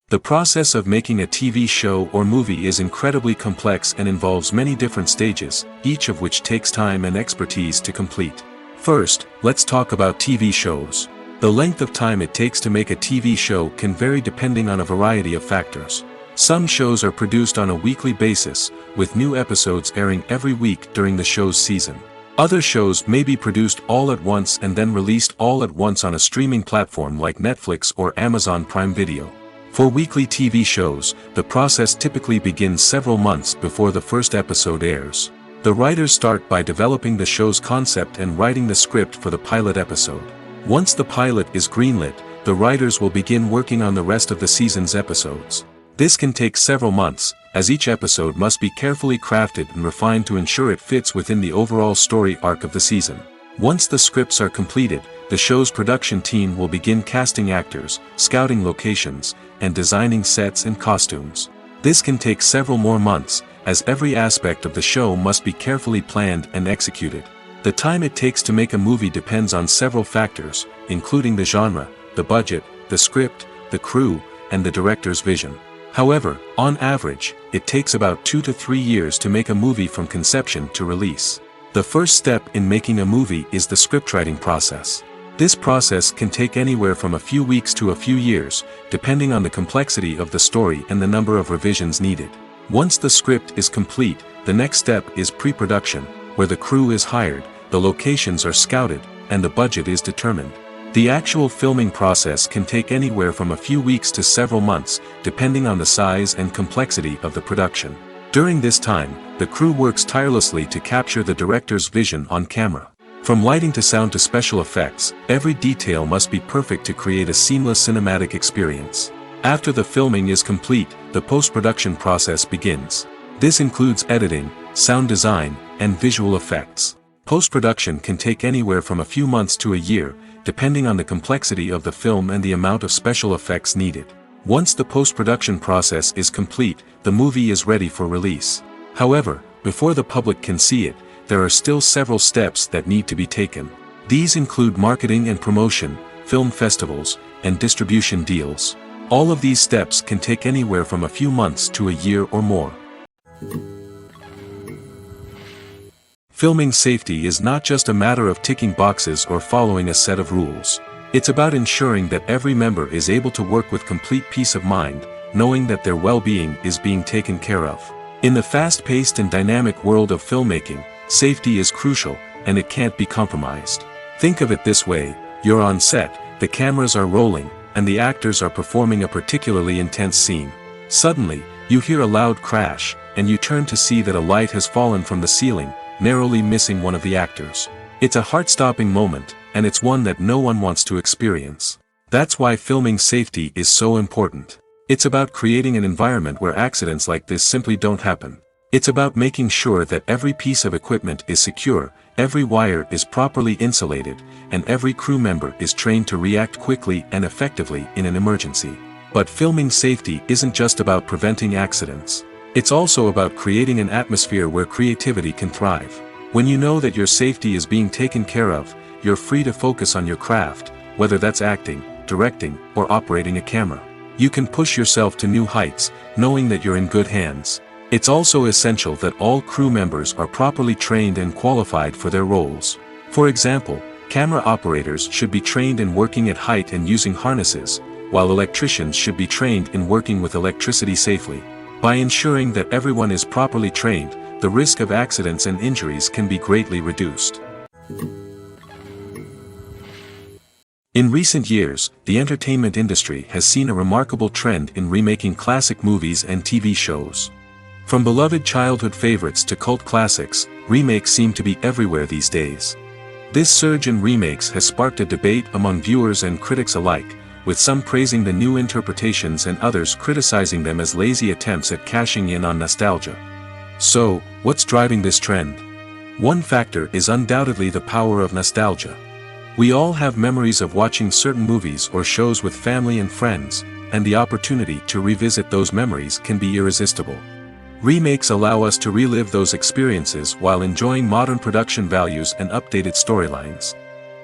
The process of making a TV show or movie is incredibly complex and involves many different stages, each of which takes time and expertise to complete. First, let's talk about TV shows. The length of time it takes to make a TV show can vary depending on a variety of factors. Some shows are produced on a weekly basis, with new episodes airing every week during the show's season. Other shows may be produced all at once and then released all at once on a streaming platform like Netflix or Amazon Prime Video. For weekly TV shows, the process typically begins several months before the first episode airs. The writers start by developing the show's concept and writing the script for the pilot episode. Once the pilot is greenlit, the writers will begin working on the rest of the season's episodes. This can take several months, as each episode must be carefully crafted and refined to ensure it fits within the overall story arc of the season. Once the scripts are completed, the show's production team will begin casting actors, scouting locations, and designing sets and costumes. This can take several more months, as every aspect of the show must be carefully planned and executed. The time it takes to make a movie depends on several factors, including the genre, the budget, the script, the crew, and the director's vision. However, on average, it takes about 2 to 3 years to make a movie from conception to release. The first step in making a movie is the scriptwriting process. This process can take anywhere from a few weeks to a few years, depending on the complexity of the story and the number of revisions needed. Once the script is complete, the next step is pre-production, where the crew is hired, the locations are scouted, and the budget is determined. The actual filming process can take anywhere from a few weeks to several months, depending on the size and complexity of the production. During this time, the crew works tirelessly to capture the director's vision on camera. From lighting to sound to special effects, every detail must be perfect to create a seamless cinematic experience. After the filming is complete, the post-production process begins. This includes editing, sound design, and visual effects. Post-production can take anywhere from a few months to a year, depending on the complexity of the film and the amount of special effects needed. Once the post-production process is complete, the movie is ready for release. However, before the public can see it, there are still several steps that need to be taken. These include marketing and promotion, film festivals, and distribution deals. All of these steps can take anywhere from a few months to a year or more. Filming safety is not just a matter of ticking boxes or following a set of rules. It's about ensuring that every member is able to work with complete peace of mind, knowing that their well-being is being taken care of. In the fast-paced and dynamic world of filmmaking, safety is crucial, and it can't be compromised. Think of it this way: you're on set, the cameras are rolling, and the actors are performing a particularly intense scene. Suddenly, you hear a loud crash, and you turn to see that a light has fallen from the ceiling, narrowly missing one of the actors. It's a heart-stopping moment, and it's one that no one wants to experience. That's why filming safety is so important. It's about creating an environment where accidents like this simply don't happen. It's about making sure that every piece of equipment is secure, every wire is properly insulated, and every crew member is trained to react quickly and effectively in an emergency. But filming safety isn't just about preventing accidents. It's also about creating an atmosphere where creativity can thrive. When you know that your safety is being taken care of, you're free to focus on your craft, whether that's acting, directing, or operating a camera. You can push yourself to new heights, knowing that you're in good hands. It's also essential that all crew members are properly trained and qualified for their roles. For example, camera operators should be trained in working at height and using harnesses, while electricians should be trained in working with electricity safely. By ensuring that everyone is properly trained, the risk of accidents and injuries can be greatly reduced. In recent years, the entertainment industry has seen a remarkable trend in remaking classic movies and TV shows. From beloved childhood favorites to cult classics, remakes seem to be everywhere these days. This surge in remakes has sparked a debate among viewers and critics alike, with some praising the new interpretations and others criticizing them as lazy attempts at cashing in on nostalgia. So, what's driving this trend? One factor is undoubtedly the power of nostalgia. We all have memories of watching certain movies or shows with family and friends, and the opportunity to revisit those memories can be irresistible. Remakes allow us to relive those experiences while enjoying modern production values and updated storylines.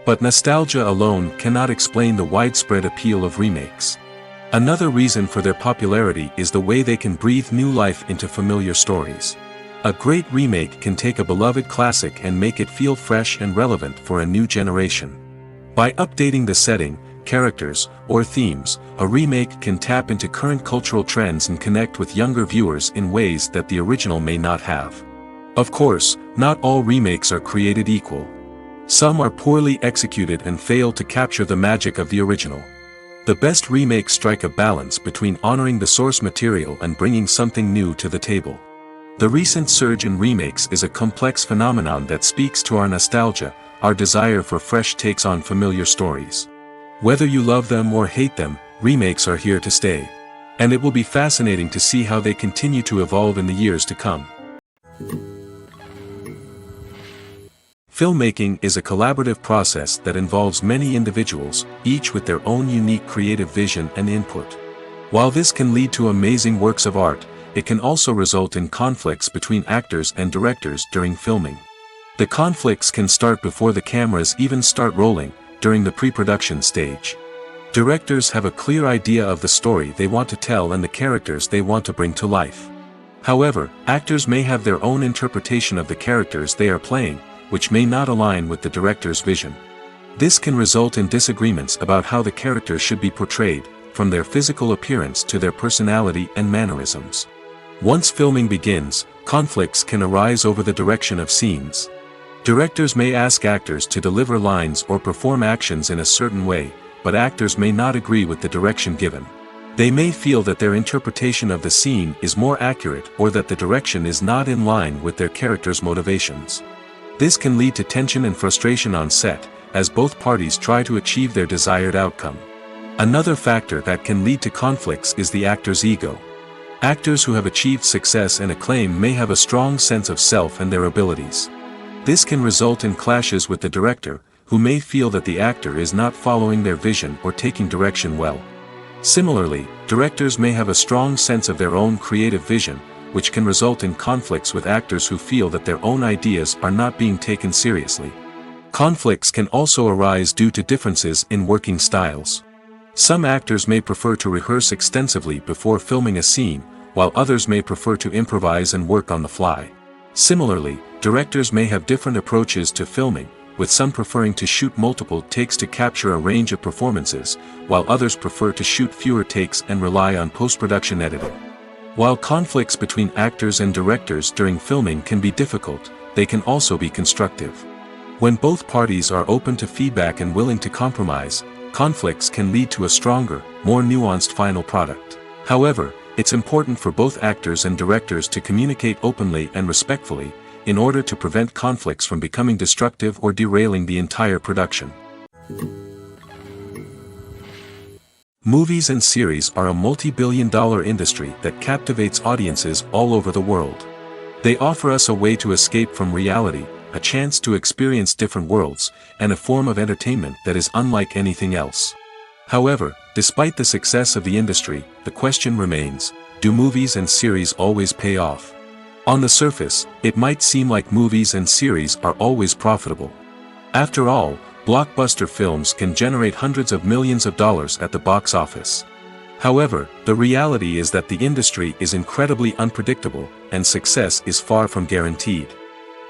But nostalgia alone cannot explain the widespread appeal of remakes. Another reason for their popularity is the way they can breathe new life into familiar stories. A great remake can take a beloved classic and make it feel fresh and relevant for a new generation. By updating the setting, characters, or themes, a remake can tap into current cultural trends and connect with younger viewers in ways that the original may not have. Of course, not all remakes are created equal. Some are poorly executed and fail to capture the magic of the original. The best remakes strike a balance between honoring the source material and bringing something new to the table. The recent surge in remakes is a complex phenomenon that speaks to our nostalgia, our desire for fresh takes on familiar stories. Whether you love them or hate them, remakes are here to stay. And it will be fascinating to see how they continue to evolve in the years to come. Filmmaking is a collaborative process that involves many individuals, each with their own unique creative vision and input. While this can lead to amazing works of art, it can also result in conflicts between actors and directors during filming. The conflicts can start before the cameras even start rolling, during the pre-production stage. Directors have a clear idea of the story they want to tell and the characters they want to bring to life. However, actors may have their own interpretation of the characters they are playing, which may not align with the director's vision. This can result in disagreements about how the characters should be portrayed, from their physical appearance to their personality and mannerisms. Once filming begins, conflicts can arise over the direction of scenes. Directors may ask actors to deliver lines or perform actions in a certain way, but actors may not agree with the direction given. They may feel that their interpretation of the scene is more accurate or that the direction is not in line with their character's motivations. This can lead to tension and frustration on set, as both parties try to achieve their desired outcome. Another factor that can lead to conflicts is the actor's ego. Actors who have achieved success and acclaim may have a strong sense of self and their abilities. This can result in clashes with the director, who may feel that the actor is not following their vision or taking direction well. Similarly, directors may have a strong sense of their own creative vision, which can result in conflicts with actors who feel that their own ideas are not being taken seriously. Conflicts can also arise due to differences in working styles. Some actors may prefer to rehearse extensively before filming a scene, while others may prefer to improvise and work on the fly. Similarly, directors may have different approaches to filming, with some preferring to shoot multiple takes to capture a range of performances, while others prefer to shoot fewer takes and rely on post-production editing. While conflicts between actors and directors during filming can be difficult, they can also be constructive. When both parties are open to feedback and willing to compromise, conflicts can lead to a stronger, more nuanced final product. However, it's important for both actors and directors to communicate openly and respectfully, in order to prevent conflicts from becoming destructive or derailing the entire production. Movies and series are a multi-billion-dollar industry that captivates audiences all over the world. They offer us a way to escape from reality, a chance to experience different worlds, and a form of entertainment that is unlike anything else. However, despite the success of the industry, the question remains, do movies and series always pay off? On the surface, it might seem like movies and series are always profitable. After all, blockbuster films can generate hundreds of millions of dollars at the box office. However, the reality is that the industry is incredibly unpredictable, and success is far from guaranteed.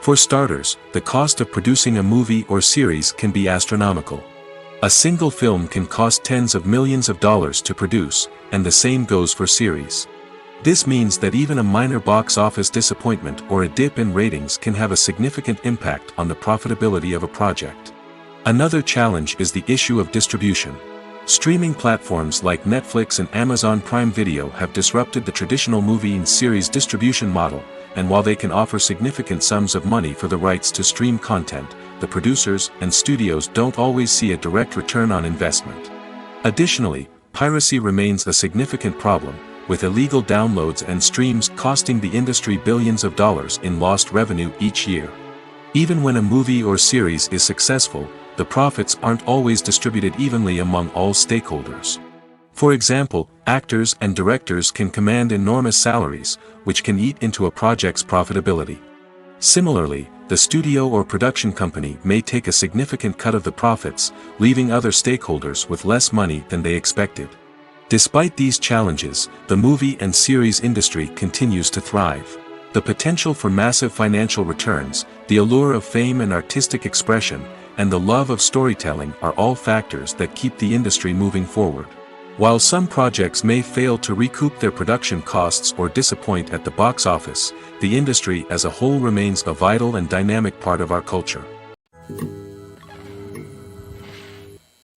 For starters, the cost of producing a movie or series can be astronomical. A single film can cost tens of millions of dollars to produce, and the same goes for series. This means that even a minor box office disappointment or a dip in ratings can have a significant impact on the profitability of a project. Another challenge is the issue of distribution. Streaming platforms like Netflix and Amazon Prime Video have disrupted the traditional movie and series distribution model, and while they can offer significant sums of money for the rights to stream content, the producers and studios don't always see a direct return on investment. Additionally, piracy remains a significant problem, with illegal downloads and streams costing the industry billions of dollars in lost revenue each year. Even when a movie or series is successful, the profits aren't always distributed evenly among all stakeholders. For example, actors and directors can command enormous salaries, which can eat into a project's profitability. Similarly, the studio or production company may take a significant cut of the profits, leaving other stakeholders with less money than they expected. Despite these challenges, the movie and series industry continues to thrive. The potential for massive financial returns, the allure of fame and artistic expression, and the love of storytelling are all factors that keep the industry moving forward. While some projects may fail to recoup their production costs or disappoint at the box office, the industry as a whole remains a vital and dynamic part of our culture.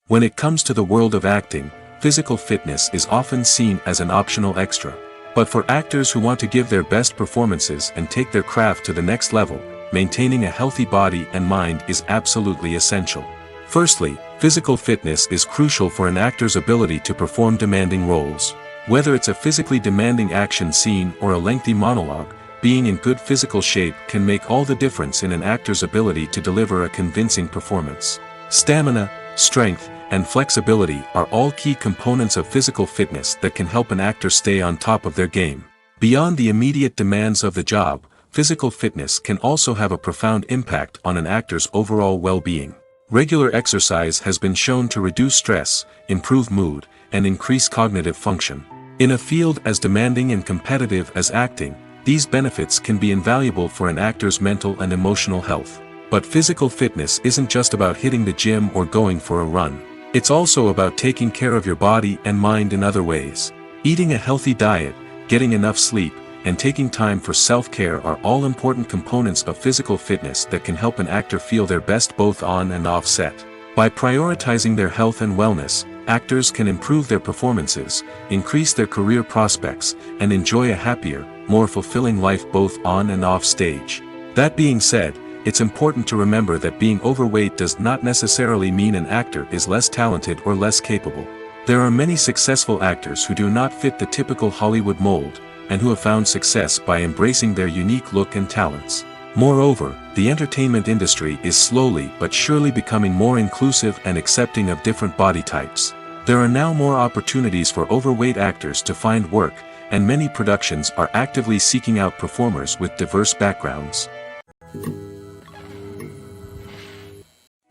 When it comes to the world of acting, physical fitness is often seen as an optional extra. But for actors who want to give their best performances and take their craft to the next level, maintaining a healthy body and mind is absolutely essential. Firstly, physical fitness is crucial for an actor's ability to perform demanding roles. Whether it's a physically demanding action scene or a lengthy monologue, being in good physical shape can make all the difference in an actor's ability to deliver a convincing performance. Stamina, strength, and flexibility are all key components of physical fitness that can help an actor stay on top of their game. Beyond the immediate demands of the job, physical fitness can also have a profound impact on an actor's overall well-being. Regular exercise has been shown to reduce stress, improve mood, and increase cognitive function. In a field as demanding and competitive as acting, these benefits can be invaluable for an actor's mental and emotional health. But physical fitness isn't just about hitting the gym or going for a run. It's also about taking care of your body and mind in other ways. Eating a healthy diet, getting enough sleep, and taking time for self-care are all important components of physical fitness that can help an actor feel their best both on and off set. By prioritizing their health and wellness, actors can improve their performances, increase their career prospects, and enjoy a happier, more fulfilling life both on and off stage. That being said, it's important to remember that being overweight does not necessarily mean an actor is less talented or less capable. There are many successful actors who do not fit the typical Hollywood mold, and who have found success by embracing their unique look and talents. Moreover, the entertainment industry is slowly but surely becoming more inclusive and accepting of different body types. There are now more opportunities for overweight actors to find work, and many productions are actively seeking out performers with diverse backgrounds.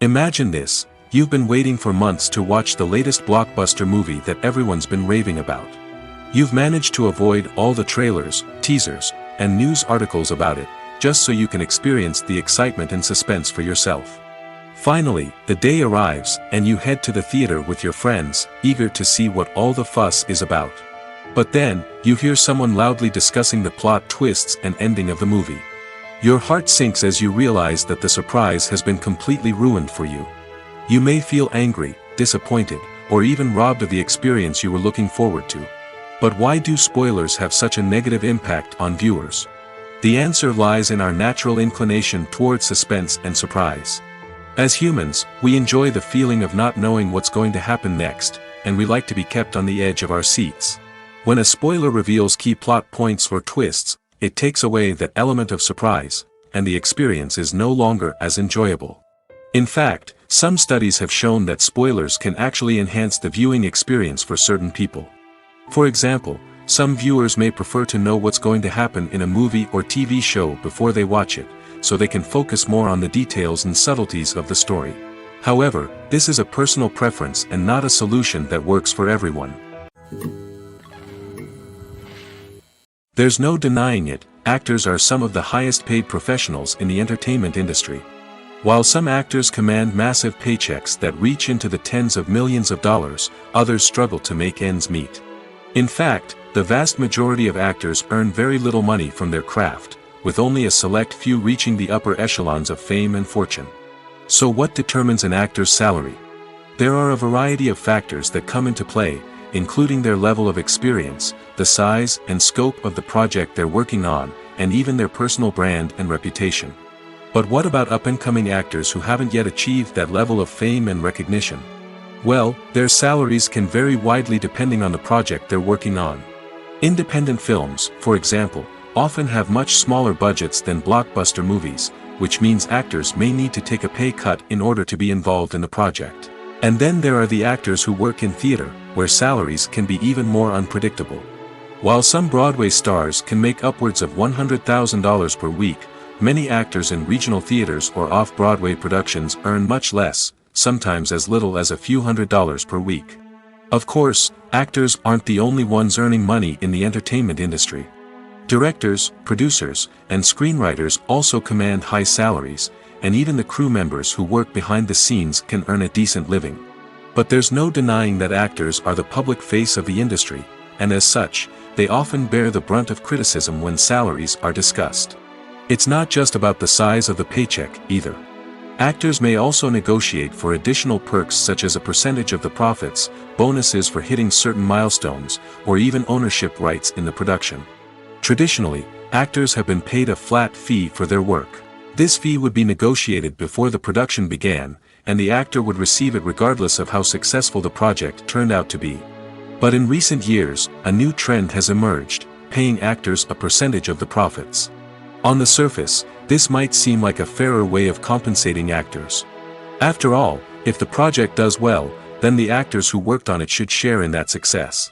Imagine this: you've been waiting for months to watch the latest blockbuster movie that everyone's been raving about. You've managed to avoid all the trailers, teasers, and news articles about it, just so you can experience the excitement and suspense for yourself. Finally, the day arrives, and you head to the theater with your friends, eager to see what all the fuss is about. But then, you hear someone loudly discussing the plot twists and ending of the movie. Your heart sinks as you realize that the surprise has been completely ruined for you. You may feel angry, disappointed, or even robbed of the experience you were looking forward to. But why do spoilers have such a negative impact on viewers? The answer lies in our natural inclination toward suspense and surprise. As humans, we enjoy the feeling of not knowing what's going to happen next, and we like to be kept on the edge of our seats. When a spoiler reveals key plot points or twists, It takes away that element of surprise, and the experience is no longer as enjoyable. In fact, some studies have shown that spoilers can actually enhance the viewing experience for certain people. For example, some viewers may prefer to know what's going to happen in a movie or TV show before they watch it, so they can focus more on the details and subtleties of the story. However, this is a personal preference and not a solution that works for everyone. There's no denying it, actors are some of the highest paid professionals in the entertainment industry. While some actors command massive paychecks that reach into the tens of millions of dollars, others struggle to make ends meet. In fact, the vast majority of actors earn very little money from their craft, with only a select few reaching the upper echelons of fame and fortune. So what determines an actor's salary? There are a variety of factors that come into play, including their level of experience, the size and scope of the project they're working on, and even their personal brand and reputation. But what about up-and-coming actors who haven't yet achieved that level of fame and recognition? Well, their salaries can vary widely depending on the project they're working on. Independent films, for example, often have much smaller budgets than blockbuster movies, which means actors may need to take a pay cut in order to be involved in the project. And then there are the actors who work in theater, where salaries can be even more unpredictable. While some Broadway stars can make upwards of $100,000 per week, many actors in regional theaters or off-Broadway productions earn much less, sometimes as little as a few $100s per week. Of course, actors aren't the only ones earning money in the entertainment industry. Directors, producers, and screenwriters also command high salaries, and even the crew members who work behind the scenes can earn a decent living. But there's no denying that actors are the public face of the industry, and as such, they often bear the brunt of criticism when salaries are discussed. It's not just about the size of the paycheck, either. Actors may also negotiate for additional perks such as a percentage of the profits, bonuses for hitting certain milestones, or even ownership rights in the production. Traditionally, actors have been paid a flat fee for their work. This fee would be negotiated before the production began, and the actor would receive it regardless of how successful the project turned out to be. But in recent years, a new trend has emerged, paying actors a percentage of the profits. On the surface, this might seem like a fairer way of compensating actors. After all, if the project does well, then the actors who worked on it should share in that success.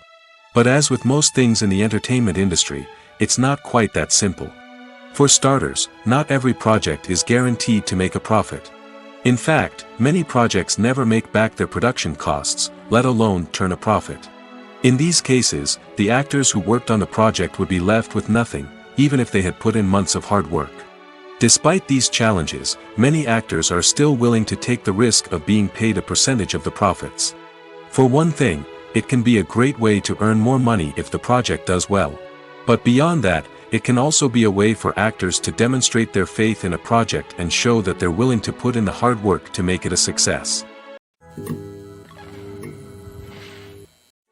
But as with most things in the entertainment industry, it's not quite that simple. For starters, not every project is guaranteed to make a profit. In fact, many projects never make back their production costs, let alone turn a profit. In these cases, the actors who worked on the project would be left with nothing, even if they had put in months of hard work. Despite these challenges, many actors are still willing to take the risk of being paid a percentage of the profits. For one thing, it can be a great way to earn more money if the project does well. But beyond that, it can also be a way for actors to demonstrate their faith in a project and show that they're willing to put in the hard work to make it a success.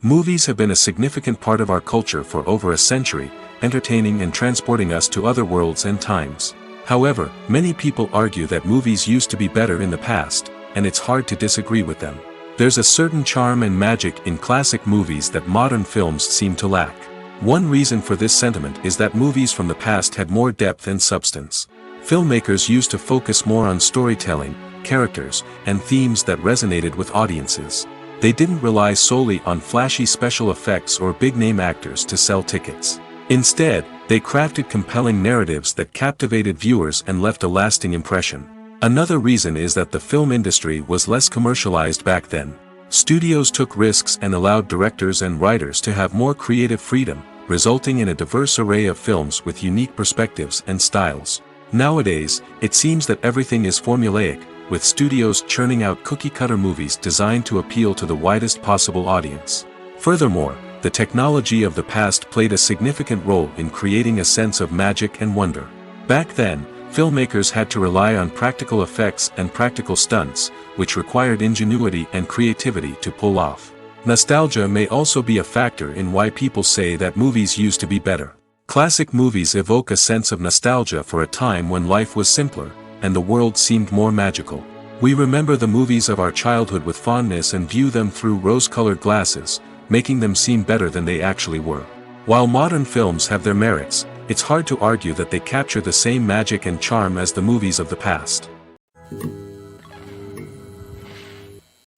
Movies have been a significant part of our culture for over a century, entertaining and transporting us to other worlds and times. However, many people argue that movies used to be better in the past, and it's hard to disagree with them. There's a certain charm and magic in classic movies that modern films seem to lack. One reason for this sentiment is that movies from the past had more depth and substance. Filmmakers used to focus more on storytelling, characters, and themes that resonated with audiences. They didn't rely solely on flashy special effects or big-name actors to sell tickets. Instead, they crafted compelling narratives that captivated viewers and left a lasting impression. Another reason is that the film industry was less commercialized back then. Studios took risks and allowed directors and writers to have more creative freedom, resulting in a diverse array of films with unique perspectives and styles. Nowadays, it seems that everything is formulaic, with studios churning out cookie-cutter movies designed to appeal to the widest possible audience. Furthermore, the technology of the past played a significant role in creating a sense of magic and wonder. Back then, filmmakers had to rely on practical effects and practical stunts, which required ingenuity and creativity to pull off. Nostalgia may also be a factor in why people say that movies used to be better. Classic movies evoke a sense of nostalgia for a time when life was simpler, and the world seemed more magical. We remember the movies of our childhood with fondness and view them through rose-colored glasses, making them seem better than they actually were. While modern films have their merits, it's hard to argue that they capture the same magic and charm as the movies of the past.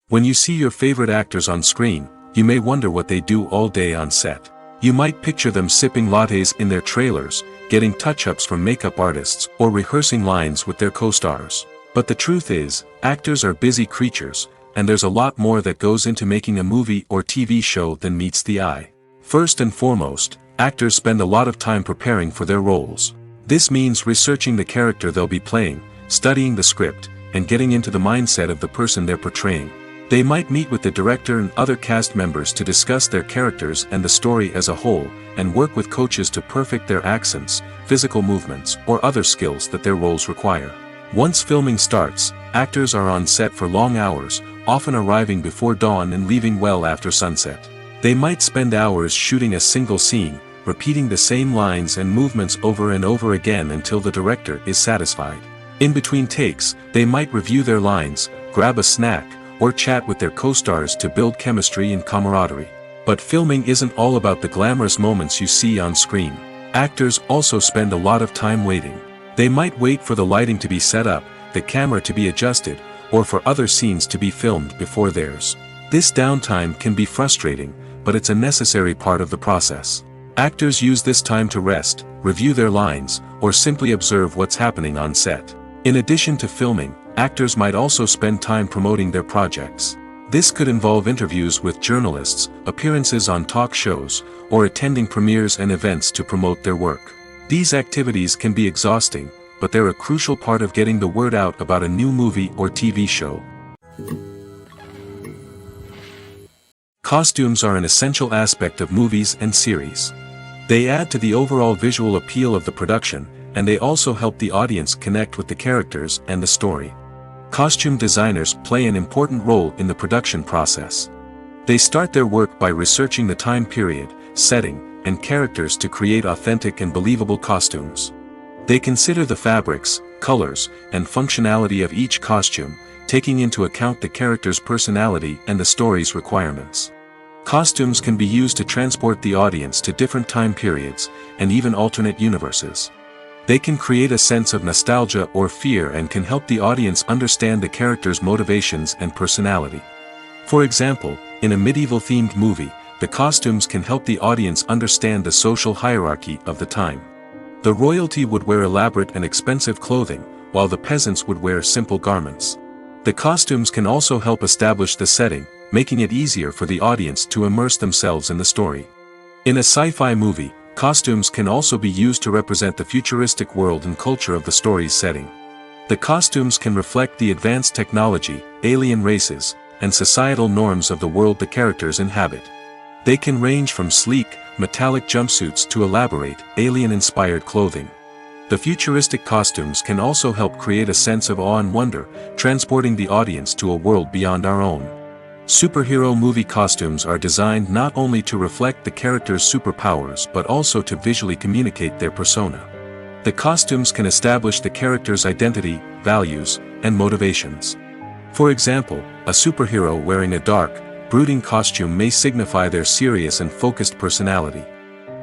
When you see your favorite actors on screen, you may wonder what they do all day on set. You might picture them sipping lattes in their trailers, getting touch-ups from makeup artists, or rehearsing lines with their co-stars. But the truth is, actors are busy creatures, and there's a lot more that goes into making a movie or TV show than meets the eye. First and foremost, actors spend a lot of time preparing for their roles. This means researching the character they'll be playing, studying the script, and getting into the mindset of the person they're portraying. They might meet with the director and other cast members to discuss their characters and the story as a whole, and work with coaches to perfect their accents, physical movements, or other skills that their roles require. Once filming starts, actors are on set for long hours, often arriving before dawn and leaving well after sunset. They might spend hours shooting a single scene, repeating the same lines and movements over and over again until the director is satisfied. In between takes, they might review their lines, grab a snack, or chat with their co-stars to build chemistry and camaraderie. But filming isn't all about the glamorous moments you see on screen. Actors also spend a lot of time waiting. They might wait for the lighting to be set up, the camera to be adjusted, or for other scenes to be filmed before theirs. This downtime can be frustrating, but it's a necessary part of the process. Actors use this time to rest, review their lines, or simply observe what's happening on set. In addition to filming, actors might also spend time promoting their projects. This could involve interviews with journalists, appearances on talk shows, or attending premieres and events to promote their work. These activities can be exhausting, but they're a crucial part of getting the word out about a new movie or TV show. Costumes are an essential aspect of movies and series. They add to the overall visual appeal of the production, and they also help the audience connect with the characters and the story. Costume designers play an important role in the production process. They start their work by researching the time period, setting, and characters to create authentic and believable costumes. They consider the fabrics, colors, and functionality of each costume, taking into account the character's personality and the story's requirements. Costumes can be used to transport the audience to different time periods, and even alternate universes. They can create a sense of nostalgia or fear and can help the audience understand the character's motivations and personality. For example, in a medieval-themed movie, the costumes can help the audience understand the social hierarchy of the time. The royalty would wear elaborate and expensive clothing, while the peasants would wear simple garments. The costumes can also help establish the setting, making it easier for the audience to immerse themselves in the story. In a sci-fi movie, costumes can also be used to represent the futuristic world and culture of the story's setting. The costumes can reflect the advanced technology, alien races, and societal norms of the world the characters inhabit. They can range from sleek, metallic jumpsuits to elaborate, alien-inspired clothing. The futuristic costumes can also help create a sense of awe and wonder, transporting the audience to a world beyond our own. Superhero movie costumes are designed not only to reflect the character's superpowers but also to visually communicate their persona. The costumes can establish the character's identity, values, and motivations. For example, a superhero wearing a dark, brooding costume may signify their serious and focused personality.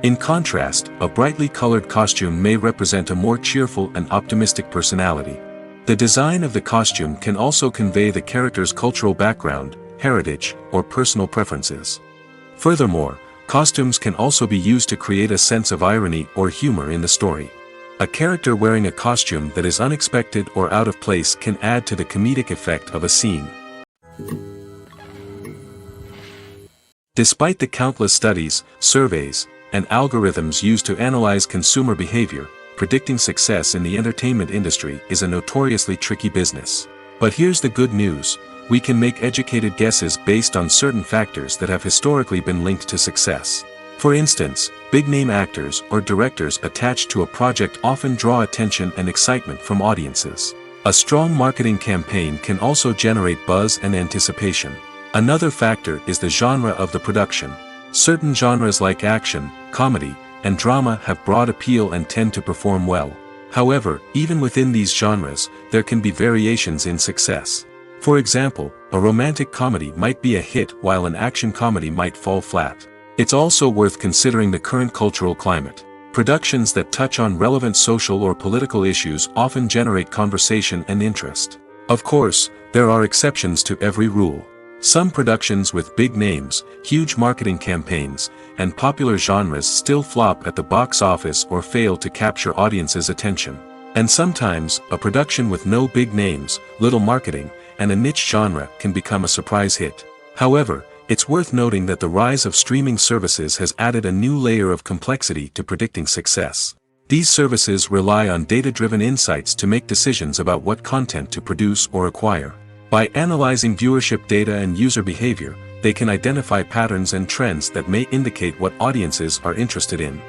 In contrast, a brightly colored costume may represent a more cheerful and optimistic personality. The design of the costume can also convey the character's cultural background, heritage, or personal preferences. Furthermore, costumes can also be used to create a sense of irony or humor in the story. A character wearing a costume that is unexpected or out of place can add to the comedic effect of a scene. Despite the countless studies, surveys, and algorithms used to analyze consumer behavior, predicting success in the entertainment industry is a notoriously tricky business. But here's the good news: we can make educated guesses based on certain factors that have historically been linked to success. For instance, big-name actors or directors attached to a project often draw attention and excitement from audiences. A strong marketing campaign can also generate buzz and anticipation. Another factor is the genre of the production. Certain genres like action, comedy, and drama have broad appeal and tend to perform well. However, even within these genres, there can be variations in success. For example, a romantic comedy might be a hit while an action comedy might fall flat. It's also worth considering the current cultural climate. Productions that touch on relevant social or political issues often generate conversation and interest. Of course, there are exceptions to every rule. Some productions with big names, huge marketing campaigns, and popular genres still flop at the box office or fail to capture audiences' attention. And sometimes, a production with no big names, little marketing, and a niche genre can become a surprise hit. However, it's worth noting that the rise of streaming services has added a new layer of complexity to predicting success. These services rely on data-driven insights to make decisions about what content to produce or acquire. By analyzing viewership data and user behavior, they can identify patterns and trends that may indicate what audiences are interested in.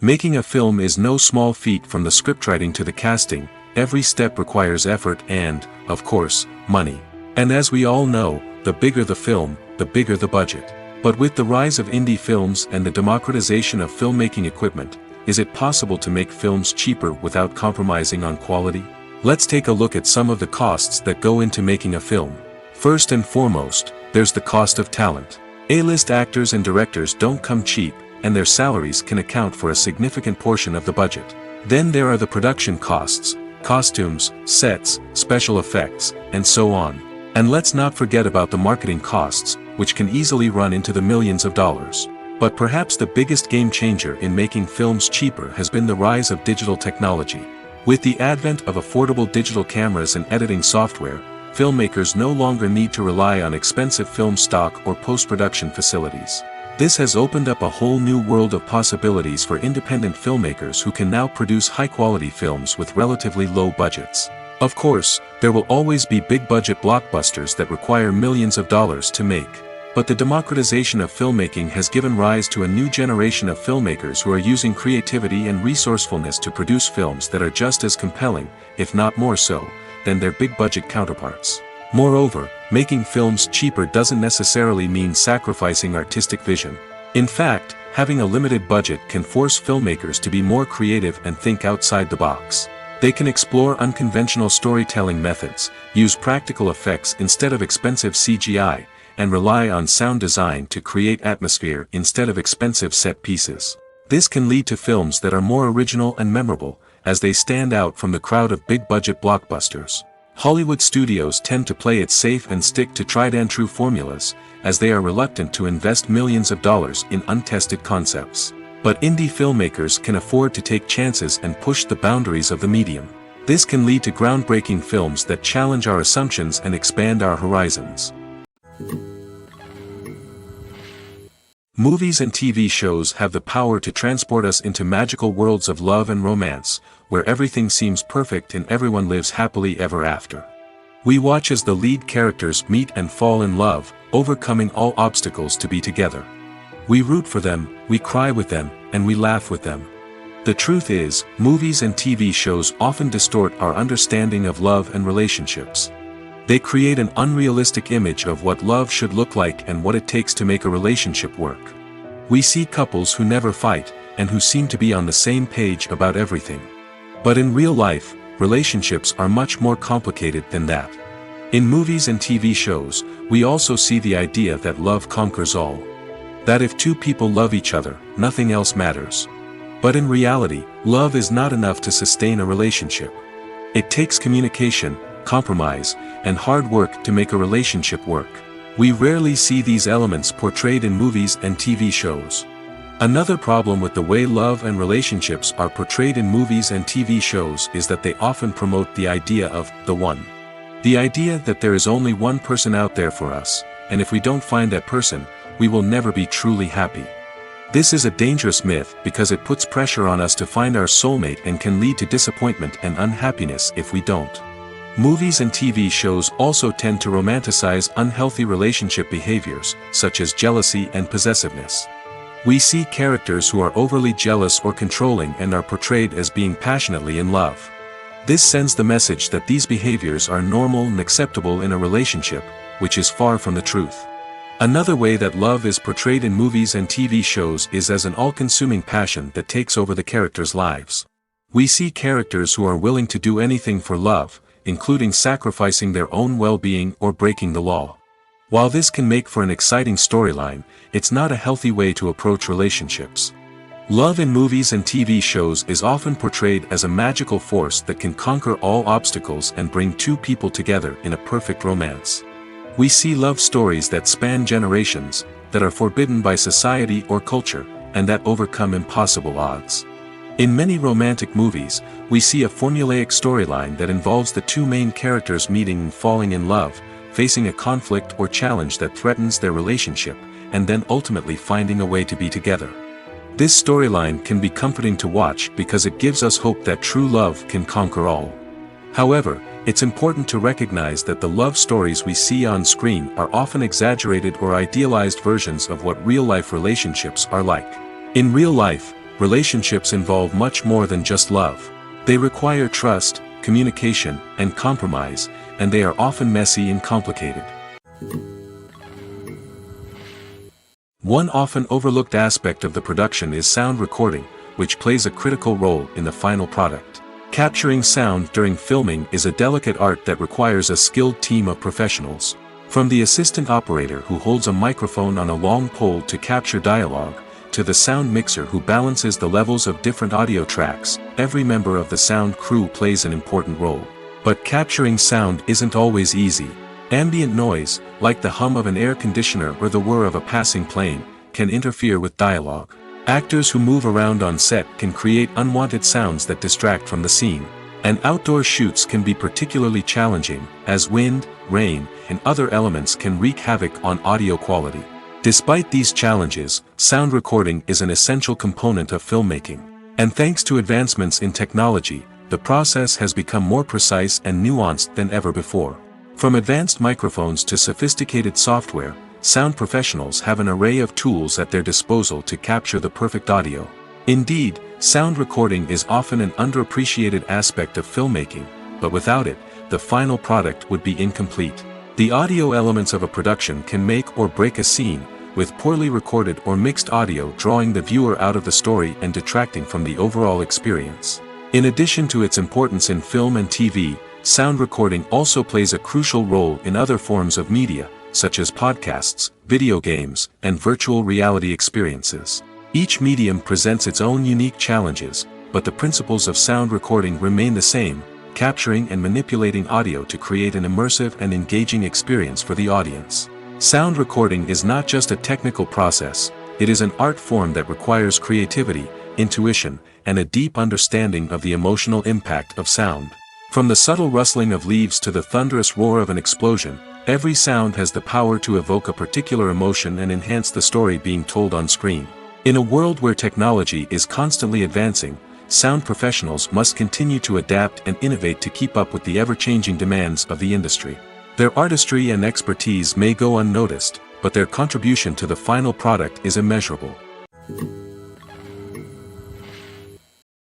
Making a film is no small feat. From the scriptwriting to the casting, every step requires effort and, of course, money. And as we all know, the bigger the film, the bigger the budget. But with the rise of indie films and the democratization of filmmaking equipment, is it possible to make films cheaper without compromising on quality? Let's take a look at some of the costs that go into making a film. First and foremost, there's the cost of talent. A-list actors and directors don't come cheap, and their salaries can account for a significant portion of the budget. Then there are the production costs, costumes, sets, special effects, and so on. And let's not forget about the marketing costs, which can easily run into the millions of dollars. But perhaps the biggest game changer in making films cheaper has been the rise of digital technology. With the advent of affordable digital cameras and editing software, filmmakers no longer need to rely on expensive film stock or post-production facilities. This has opened up a whole new world of possibilities for independent filmmakers who can now produce high-quality films with relatively low budgets. Of course, there will always be big-budget blockbusters that require millions of dollars to make. But the democratization of filmmaking has given rise to a new generation of filmmakers who are using creativity and resourcefulness to produce films that are just as compelling, if not more so, than their big-budget counterparts. Moreover, making films cheaper doesn't necessarily mean sacrificing artistic vision. In fact, having a limited budget can force filmmakers to be more creative and think outside the box. They can explore unconventional storytelling methods, use practical effects instead of expensive CGI, and rely on sound design to create atmosphere instead of expensive set pieces. This can lead to films that are more original and memorable, as they stand out from the crowd of big-budget blockbusters. Hollywood studios tend to play it safe and stick to tried-and-true formulas, as they are reluctant to invest millions of dollars in untested concepts. But indie filmmakers can afford to take chances and push the boundaries of the medium. This can lead to groundbreaking films that challenge our assumptions and expand our horizons. Movies and TV shows have the power to transport us into magical worlds of love and romance, where everything seems perfect and everyone lives happily ever after. We watch as the lead characters meet and fall in love, overcoming all obstacles to be together. We root for them, we cry with them, and we laugh with them. The truth is, movies and TV shows often distort our understanding of love and relationships. They create an unrealistic image of what love should look like and what it takes to make a relationship work. We see couples who never fight, and who seem to be on the same page about everything. But in real life, relationships are much more complicated than that. In movies and TV shows, we also see the idea that love conquers all. That if two people love each other, nothing else matters. But in reality, love is not enough to sustain a relationship. It takes communication, compromise, and hard work to make a relationship work. We rarely see these elements portrayed in movies and TV shows. Another problem with the way love and relationships are portrayed in movies and TV shows is that they often promote the idea of the one. The idea that there is only one person out there for us, and if we don't find that person, we will never be truly happy. This is a dangerous myth because it puts pressure on us to find our soulmate and can lead to disappointment and unhappiness if we don't. Movies and TV shows also tend to romanticize unhealthy relationship behaviors, such as jealousy and possessiveness. We see characters who are overly jealous or controlling and are portrayed as being passionately in love. This sends the message that these behaviors are normal and acceptable in a relationship, which is far from the truth. Another way that love is portrayed in movies and TV shows is as an all-consuming passion that takes over the characters' lives. We see characters who are willing to do anything for love, including sacrificing their own well-being or breaking the law. While this can make for an exciting storyline, it's not a healthy way to approach relationships. Love in movies and TV shows is often portrayed as a magical force that can conquer all obstacles and bring two people together in a perfect romance. We see love stories that span generations, that are forbidden by society or culture, and that overcome impossible odds. In many romantic movies, we see a formulaic storyline that involves the two main characters meeting and falling in love, facing a conflict or challenge that threatens their relationship, and then ultimately finding a way to be together. This storyline can be comforting to watch because it gives us hope that true love can conquer all. However, it's important to recognize that the love stories we see on screen are often exaggerated or idealized versions of what real-life relationships are like. In real life, relationships involve much more than just love. They require trust, communication, and compromise, and they are often messy and complicated. One often overlooked aspect of the production is sound recording, which plays a critical role in the final product. Capturing sound during filming is a delicate art that requires a skilled team of professionals. From the assistant operator who holds a microphone on a long pole to capture dialogue, to the sound mixer who balances the levels of different audio tracks, every member of the sound crew plays an important role. But capturing sound isn't always easy. Ambient noise, like the hum of an air conditioner or the whir of a passing plane, can interfere with dialogue. Actors who move around on set can create unwanted sounds that distract from the scene. And outdoor shoots can be particularly challenging, as wind, rain, and other elements can wreak havoc on audio quality. Despite these challenges, sound recording is an essential component of filmmaking. And thanks to advancements in technology, the process has become more precise and nuanced than ever before. From advanced microphones to sophisticated software, sound professionals have an array of tools at their disposal to capture the perfect audio. Indeed, sound recording is often an underappreciated aspect of filmmaking, but without it, the final product would be incomplete. The audio elements of a production can make or break a scene, with poorly recorded or mixed audio drawing the viewer out of the story and detracting from the overall experience. In addition to its importance in film and TV, sound recording also plays a crucial role in other forms of media, such as podcasts, video games, and virtual reality experiences. Each medium presents its own unique challenges, but the principles of sound recording remain the same, capturing and manipulating audio to create an immersive and engaging experience for the audience. Sound recording is not just a technical process, it is an art form that requires creativity, intuition, and a deep understanding of the emotional impact of sound. From the subtle rustling of leaves to the thunderous roar of an explosion, every sound has the power to evoke a particular emotion and enhance the story being told on screen. In a world where technology is constantly advancing, sound professionals must continue to adapt and innovate to keep up with the ever-changing demands of the industry. Their artistry and expertise may go unnoticed, but their contribution to the final product is immeasurable.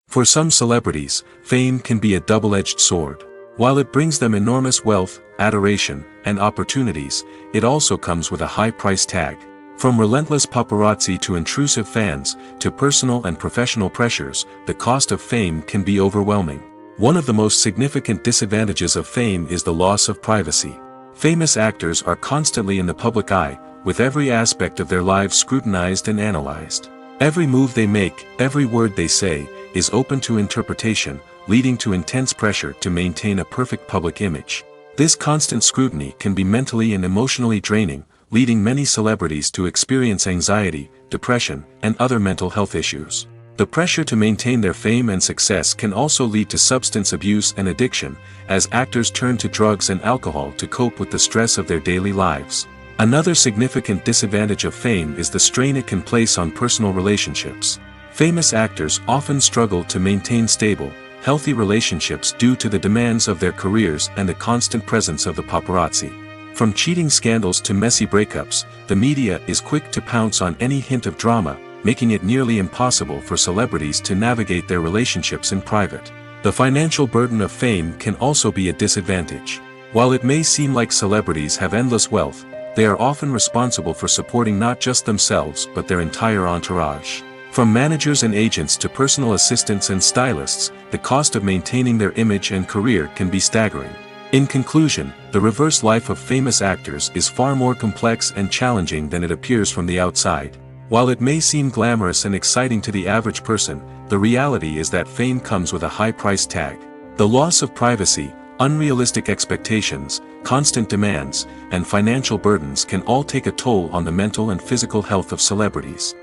For some celebrities, fame can be a double-edged sword. While it brings them enormous wealth, adoration, and opportunities, it also comes with a high price tag. From relentless paparazzi to intrusive fans, to personal and professional pressures, the cost of fame can be overwhelming. One of the most significant disadvantages of fame is the loss of privacy. Famous actors are constantly in the public eye, with every aspect of their lives scrutinized and analyzed. Every move they make, every word they say, is open to interpretation, leading to intense pressure to maintain a perfect public image. This constant scrutiny can be mentally and emotionally draining, leading many celebrities to experience anxiety, depression, and other mental health issues. The pressure to maintain their fame and success can also lead to substance abuse and addiction, as actors turn to drugs and alcohol to cope with the stress of their daily lives. Another significant disadvantage of fame is the strain it can place on personal relationships. Famous actors often struggle to maintain stable, healthy relationships due to the demands of their careers and the constant presence of the paparazzi. From cheating scandals to messy breakups, the media is quick to pounce on any hint of drama, making it nearly impossible for celebrities to navigate their relationships in private. The financial burden of fame can also be a disadvantage. While it may seem like celebrities have endless wealth, they are often responsible for supporting not just themselves but their entire entourage. From managers and agents to personal assistants and stylists, the cost of maintaining their image and career can be staggering. In conclusion, the reverse life of famous actors is far more complex and challenging than it appears from the outside. While it may seem glamorous and exciting to the average person, the reality is that fame comes with a high price tag. The loss of privacy, unrealistic expectations, constant demands, and financial burdens can all take a toll on the mental and physical health of celebrities.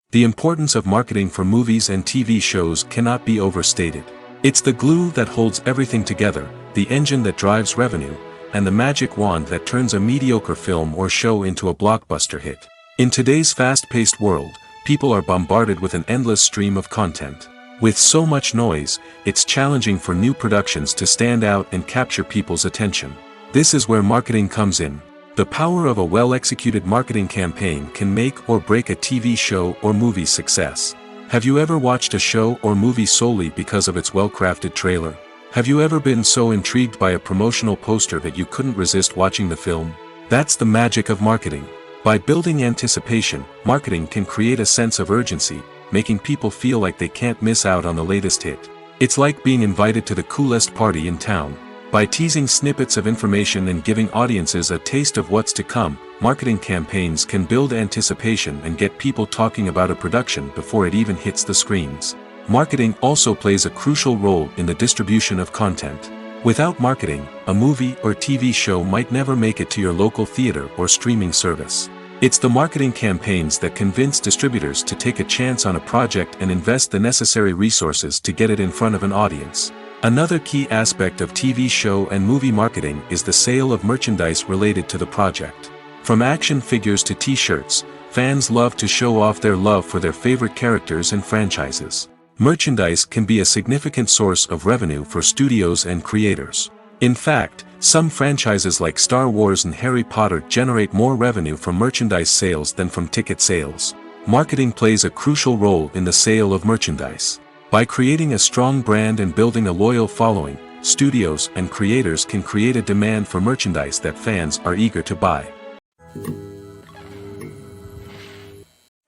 The importance of marketing for movies and TV shows cannot be overstated. It's the glue that holds everything together, the engine that drives revenue, and the magic wand that turns a mediocre film or show into a blockbuster hit. In today's fast-paced world, people are bombarded with an endless stream of content. With so much noise, it's challenging for new productions to stand out and capture people's attention. This is where marketing comes in. The power of a well-executed marketing campaign can make or break a TV show or movie's success. Have you ever watched a show or movie solely because of its well-crafted trailer? Have you ever been so intrigued by a promotional poster that you couldn't resist watching the film? That's the magic of marketing. By building anticipation, marketing can create a sense of urgency, making people feel like they can't miss out on the latest hit. It's like being invited to the coolest party in town. By teasing snippets of information and giving audiences a taste of what's to come, marketing campaigns can build anticipation and get people talking about a production before it even hits the screens. Marketing also plays a crucial role in the distribution of content. Without marketing, a movie or TV show might never make it to your local theater or streaming service. It's the marketing campaigns that convince distributors to take a chance on a project and invest the necessary resources to get it in front of an audience. Another key aspect of TV show and movie marketing is the sale of merchandise related to the project. From action figures to t-shirts, fans love to show off their love for their favorite characters and franchises. Merchandise can be a significant source of revenue for studios and creators. In fact, some franchises like Star Wars and Harry Potter generate more revenue from merchandise sales than from ticket sales. Marketing plays a crucial role in the sale of merchandise. By creating a strong brand and building a loyal following, studios and creators can create a demand for merchandise that fans are eager to buy.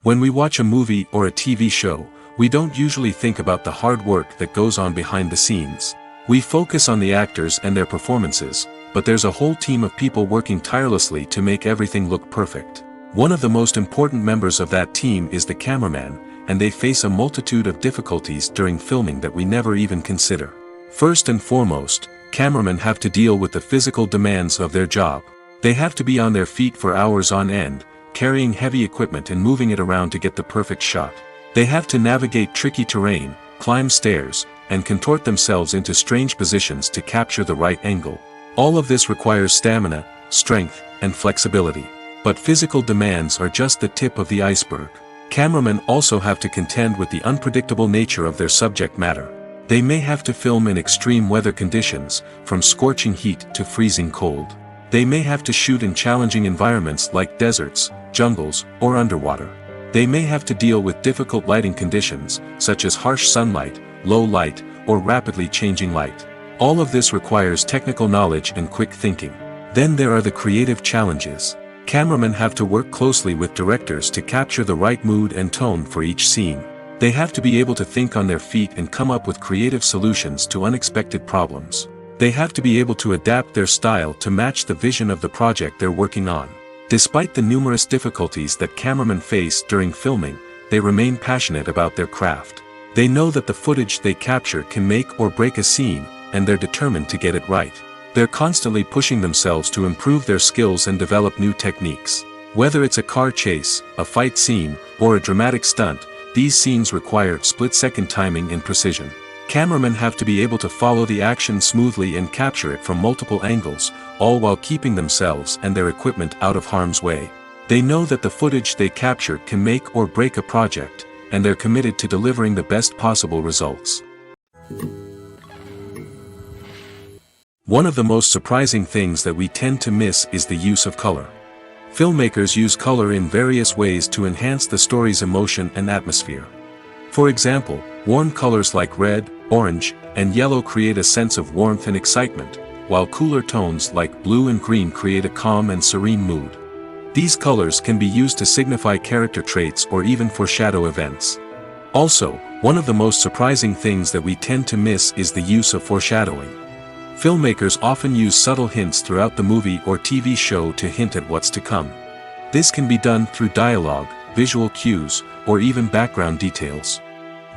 When we watch a movie or a TV show, we don't usually think about the hard work that goes on behind the scenes. We focus on the actors and their performances, but there's a whole team of people working tirelessly to make everything look perfect. One of the most important members of that team is the cameraman, and they face a multitude of difficulties during filming that we never even consider. First and foremost, cameramen have to deal with the physical demands of their job. They have to be on their feet for hours on end, carrying heavy equipment and moving it around to get the perfect shot. They have to navigate tricky terrain, climb stairs, and contort themselves into strange positions to capture the right angle. All of this requires stamina, strength, and flexibility. But physical demands are just the tip of the iceberg. Cameramen also have to contend with the unpredictable nature of their subject matter. They may have to film in extreme weather conditions, from scorching heat to freezing cold. They may have to shoot in challenging environments like deserts, jungles, or underwater. They may have to deal with difficult lighting conditions, such as harsh sunlight, low light, or rapidly changing light. All of this requires technical knowledge and quick thinking. Then there are the creative challenges. Cameramen have to work closely with directors to capture the right mood and tone for each scene. They have to be able to think on their feet and come up with creative solutions to unexpected problems. They have to be able to adapt their style to match the vision of the project they're working on. Despite the numerous difficulties that cameramen face during filming, they remain passionate about their craft. They know that the footage they capture can make or break a scene, and they're determined to get it right. They're constantly pushing themselves to improve their skills and develop new techniques. Whether it's a car chase, a fight scene, or a dramatic stunt, these scenes require split-second timing and precision. Cameramen have to be able to follow the action smoothly and capture it from multiple angles, all while keeping themselves and their equipment out of harm's way. They know that the footage they capture can make or break a project, and they're committed to delivering the best possible results. One of the most surprising things that we tend to miss is the use of color. Filmmakers use color in various ways to enhance the story's emotion and atmosphere. For example, warm colors like red, orange, and yellow create a sense of warmth and excitement, while cooler tones like blue and green create a calm and serene mood. These colors can be used to signify character traits or even foreshadow events. Also, one of the most surprising things that we tend to miss is the use of foreshadowing. Filmmakers often use subtle hints throughout the movie or TV show to hint at what's to come. This can be done through dialogue, visual cues, or even background details.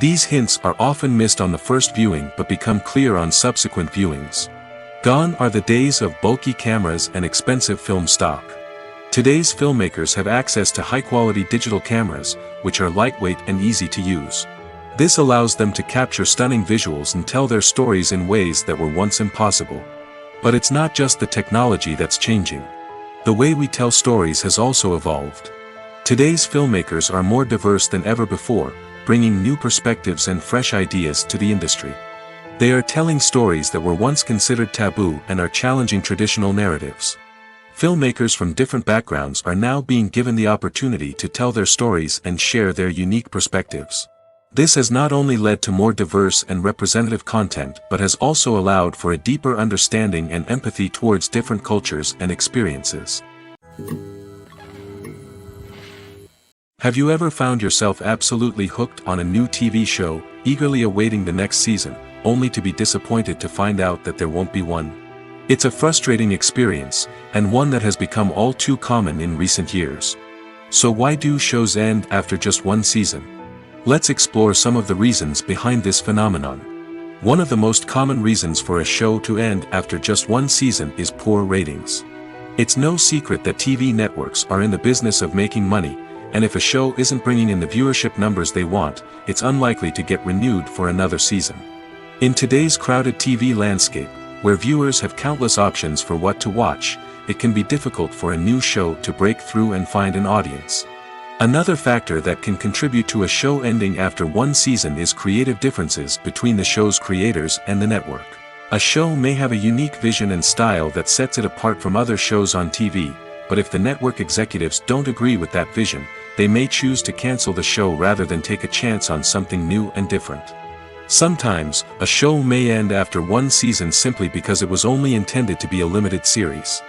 These hints are often missed on the first viewing but become clear on subsequent viewings. Gone are the days of bulky cameras and expensive film stock. Today's filmmakers have access to high-quality digital cameras, which are lightweight and easy to use. This allows them to capture stunning visuals and tell their stories in ways that were once impossible. But it's not just the technology that's changing. The way we tell stories has also evolved. Today's filmmakers are more diverse than ever before, bringing new perspectives and fresh ideas to the industry. They are telling stories that were once considered taboo and are challenging traditional narratives. Filmmakers from different backgrounds are now being given the opportunity to tell their stories and share their unique perspectives. This has not only led to more diverse and representative content but has also allowed for a deeper understanding and empathy towards different cultures and experiences. Have you ever found yourself absolutely hooked on a new TV show, eagerly awaiting the next season, only to be disappointed to find out that there won't be one? It's a frustrating experience, and one that has become all too common in recent years. So why do shows end after just one season? Let's explore some of the reasons behind this phenomenon. One of the most common reasons for a show to end after just one season is poor ratings. It's no secret that TV networks are in the business of making money, and if a show isn't bringing in the viewership numbers they want, it's unlikely to get renewed for another season. In today's crowded TV landscape, where viewers have countless options for what to watch, it can be difficult for a new show to break through and find an audience. Another factor that can contribute to a show ending after one season is creative differences between the show's creators and the network. A show may have a unique vision and style that sets it apart from other shows on TV, but if the network executives don't agree with that vision, they may choose to cancel the show rather than take a chance on something new and different. Sometimes, a show may end after one season simply because it was only intended to be a limited series.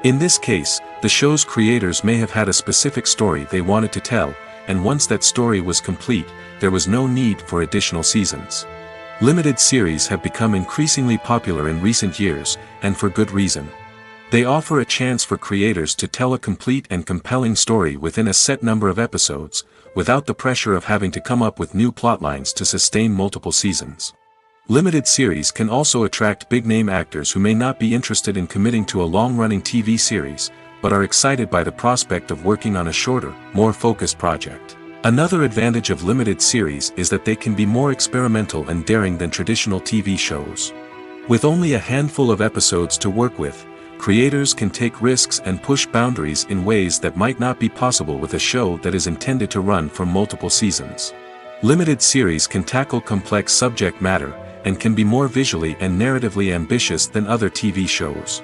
In this case, the show's creators may have had a specific story they wanted to tell, and once that story was complete, there was no need for additional seasons. Limited series have become increasingly popular in recent years, and for good reason. They offer a chance for creators to tell a complete and compelling story within a set number of episodes, without the pressure of having to come up with new plotlines to sustain multiple seasons. Limited series can also attract big-name actors who may not be interested in committing to a long-running TV series, but are excited by the prospect of working on a shorter, more focused project. Another advantage of limited series is that they can be more experimental and daring than traditional TV shows. With only a handful of episodes to work with, creators can take risks and push boundaries in ways that might not be possible with a show that is intended to run for multiple seasons. Limited series can tackle complex subject matter, and can be more visually and narratively ambitious than other TV shows.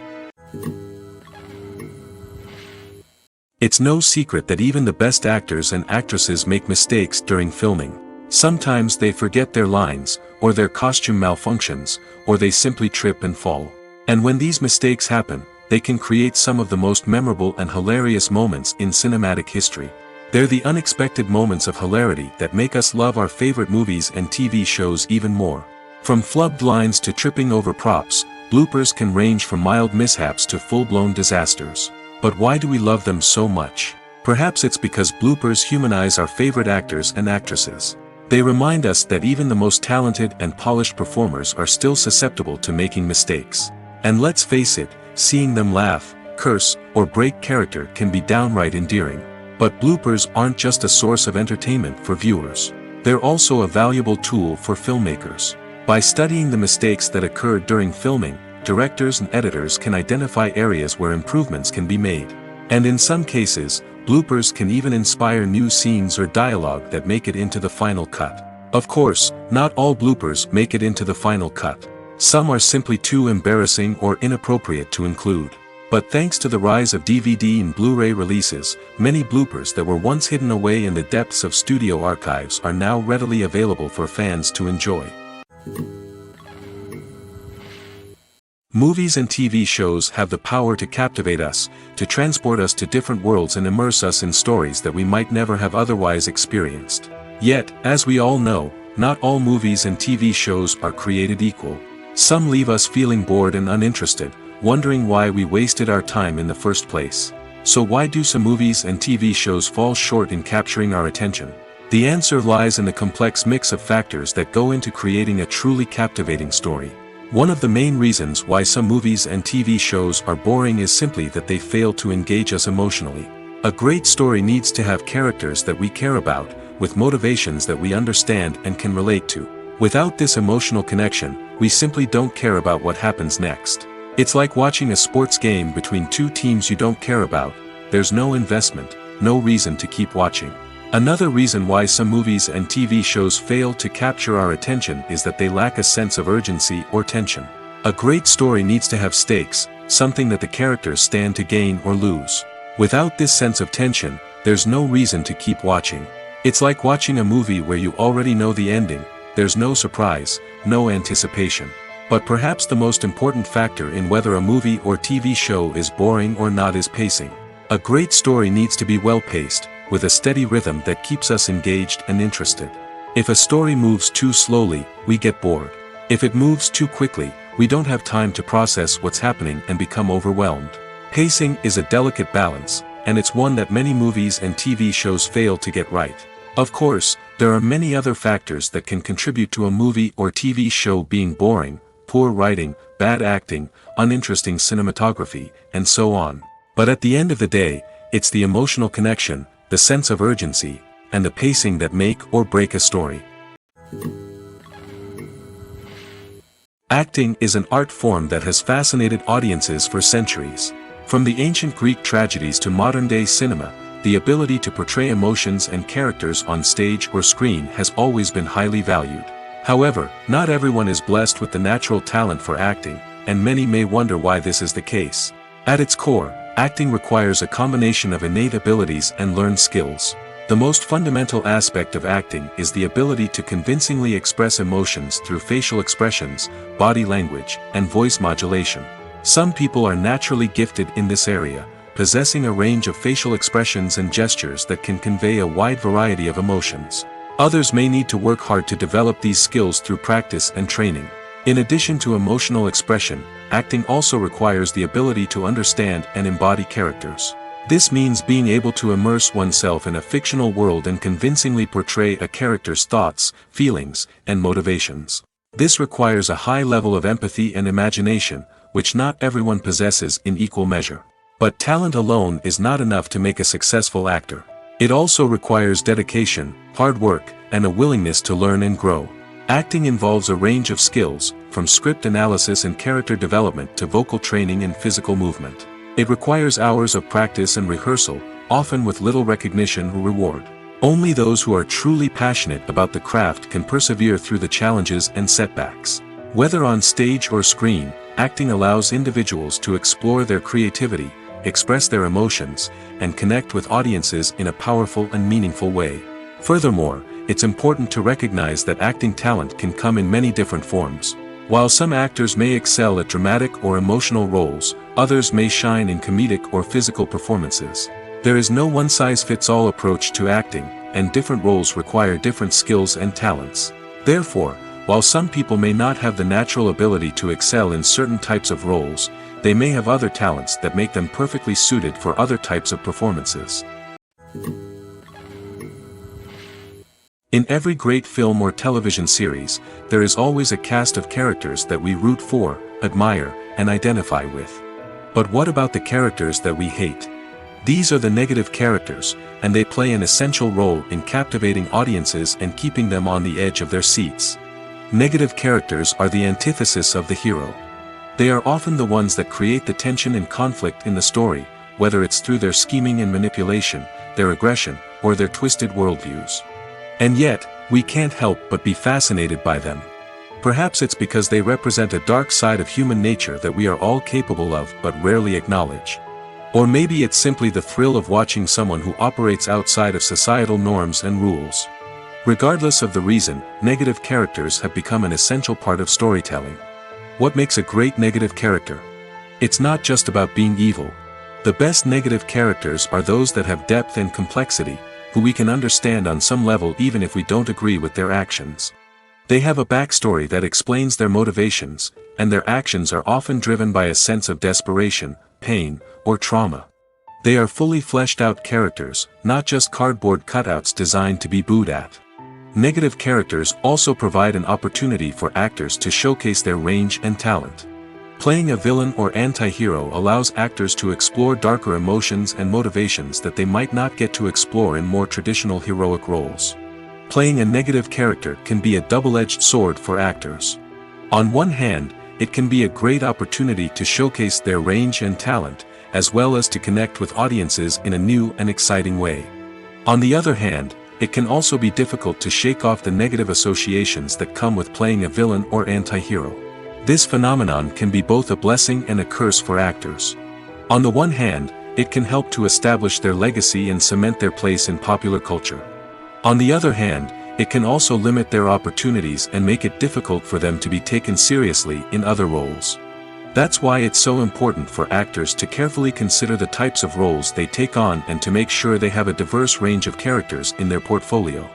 It's no secret that even the best actors and actresses make mistakes during filming. Sometimes they forget their lines, or their costume malfunctions, or they simply trip and fall. And when these mistakes happen, they can create some of the most memorable and hilarious moments in cinematic history. They're the unexpected moments of hilarity that make us love our favorite movies and TV shows even more. From flubbed lines to tripping over props, bloopers can range from mild mishaps to full-blown disasters. But why do we love them so much? Perhaps it's because bloopers humanize our favorite actors and actresses. They remind us that even the most talented and polished performers are still susceptible to making mistakes. And let's face it, seeing them laugh, curse, or break character can be downright endearing. But bloopers aren't just a source of entertainment for viewers. They're also a valuable tool for filmmakers. By studying the mistakes that occurred during filming, directors and editors can identify areas where improvements can be made. And in some cases, bloopers can even inspire new scenes or dialogue that make it into the final cut. Of course, not all bloopers make it into the final cut. Some are simply too embarrassing or inappropriate to include. But thanks to the rise of DVD and Blu-ray releases, many bloopers that were once hidden away in the depths of studio archives are now readily available for fans to enjoy. Movies and TV shows have the power to captivate us, to transport us to different worlds and immerse us in stories that we might never have otherwise experienced. Yet, as we all know, not all movies and TV shows are created equal. Some leave us feeling bored and uninterested, wondering why we wasted our time in the first place. So why do some movies and TV shows fall short in capturing our attention? The answer lies in the complex mix of factors that go into creating a truly captivating story. One of the main reasons why some movies and TV shows are boring is simply that they fail to engage us emotionally. A great story needs to have characters that we care about, with motivations that we understand and can relate to. Without this emotional connection, we simply don't care about what happens next. It's like watching a sports game between two teams you don't care about. There's no investment, no reason to keep watching. Another reason why some movies and TV shows fail to capture our attention is that they lack a sense of urgency or tension. A great story needs to have stakes, something that the characters stand to gain or lose. Without this sense of tension, there's no reason to keep watching. It's like watching a movie where you already know the ending. There's no surprise, no anticipation. But perhaps the most important factor in whether a movie or TV show is boring or not is pacing. A great story needs to be well-paced, with a steady rhythm that keeps us engaged and interested. If a story moves too slowly, we get bored. If it moves too quickly, we don't have time to process what's happening and become overwhelmed. Pacing is a delicate balance, and it's one that many movies and TV shows fail to get right. Of course, there are many other factors that can contribute to a movie or TV show being boring: poor writing, bad acting, uninteresting cinematography, and so on. But at the end of the day, it's the emotional connection, the sense of urgency, and the pacing that make or break a story. Acting is an art form that has fascinated audiences for centuries. From the ancient Greek tragedies to modern-day cinema, the ability to portray emotions and characters on stage or screen has always been highly valued. However, not everyone is blessed with the natural talent for acting, and many may wonder why this is the case. At its core, acting requires a combination of innate abilities and learned skills. The most fundamental aspect of acting is the ability to convincingly express emotions through facial expressions, body language, and voice modulation. Some people are naturally gifted in this area, possessing a range of facial expressions and gestures that can convey a wide variety of emotions. Others may need to work hard to develop these skills through practice and training. In addition to emotional expression, acting also requires the ability to understand and embody characters. This means being able to immerse oneself in a fictional world and convincingly portray a character's thoughts, feelings, and motivations. This requires a high level of empathy and imagination, which not everyone possesses in equal measure. But talent alone is not enough to make a successful actor. It also requires dedication, hard work, and a willingness to learn and grow. Acting involves a range of skills, from script analysis and character development to vocal training and physical movement. It requires hours of practice and rehearsal, often with little recognition or reward. Only those who are truly passionate about the craft can persevere through the challenges and setbacks. Whether on stage or screen, acting allows individuals to explore their creativity, express their emotions, and connect with audiences in a powerful and meaningful way. Furthermore, it's important to recognize that acting talent can come in many different forms. While some actors may excel at dramatic or emotional roles, others may shine in comedic or physical performances. There is no one-size-fits-all approach to acting, and different roles require different skills and talents. Therefore, while some people may not have the natural ability to excel in certain types of roles, they may have other talents that make them perfectly suited for other types of performances. In every great film or television series, there is always a cast of characters that we root for, admire, and identify with. But what about the characters that we hate? These are the negative characters, and they play an essential role in captivating audiences and keeping them on the edge of their seats. Negative characters are the antithesis of the hero. They are often the ones that create the tension and conflict in the story, whether it's through their scheming and manipulation, their aggression, or their twisted worldviews. And yet, we can't help but be fascinated by them. Perhaps it's because they represent a dark side of human nature that we are all capable of but rarely acknowledge. Or maybe it's simply the thrill of watching someone who operates outside of societal norms and rules. Regardless of the reason, negative characters have become an essential part of storytelling. What makes a great negative character? It's not just about being evil. The best negative characters are those that have depth and complexity, who we can understand on some level even if we don't agree with their actions. They have a backstory that explains their motivations, and their actions are often driven by a sense of desperation, pain, or trauma. They are fully fleshed out characters, not just cardboard cutouts designed to be booed at. Negative characters also provide an opportunity for actors to showcase their range and talent. Playing a villain or anti-hero allows actors to explore darker emotions and motivations that they might not get to explore in more traditional heroic roles. Playing a negative character can be a double-edged sword for actors. On one hand, it can be a great opportunity to showcase their range and talent, as well as to connect with audiences in a new and exciting way. On the other hand, it can also be difficult to shake off the negative associations that come with playing a villain or anti-hero. This phenomenon can be both a blessing and a curse for actors. On the one hand, it can help to establish their legacy and cement their place in popular culture. On the other hand, it can also limit their opportunities and make it difficult for them to be taken seriously in other roles. That's why it's so important for actors to carefully consider the types of roles they take on and to make sure they have a diverse range of characters in their portfolio.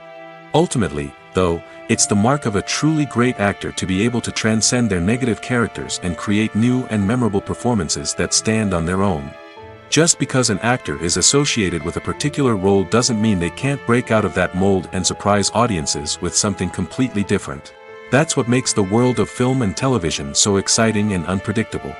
Ultimately, though, it's the mark of a truly great actor to be able to transcend their negative characters and create new and memorable performances that stand on their own. Just because an actor is associated with a particular role doesn't mean they can't break out of that mold and surprise audiences with something completely different. That's what makes the world of film and television so exciting and unpredictable.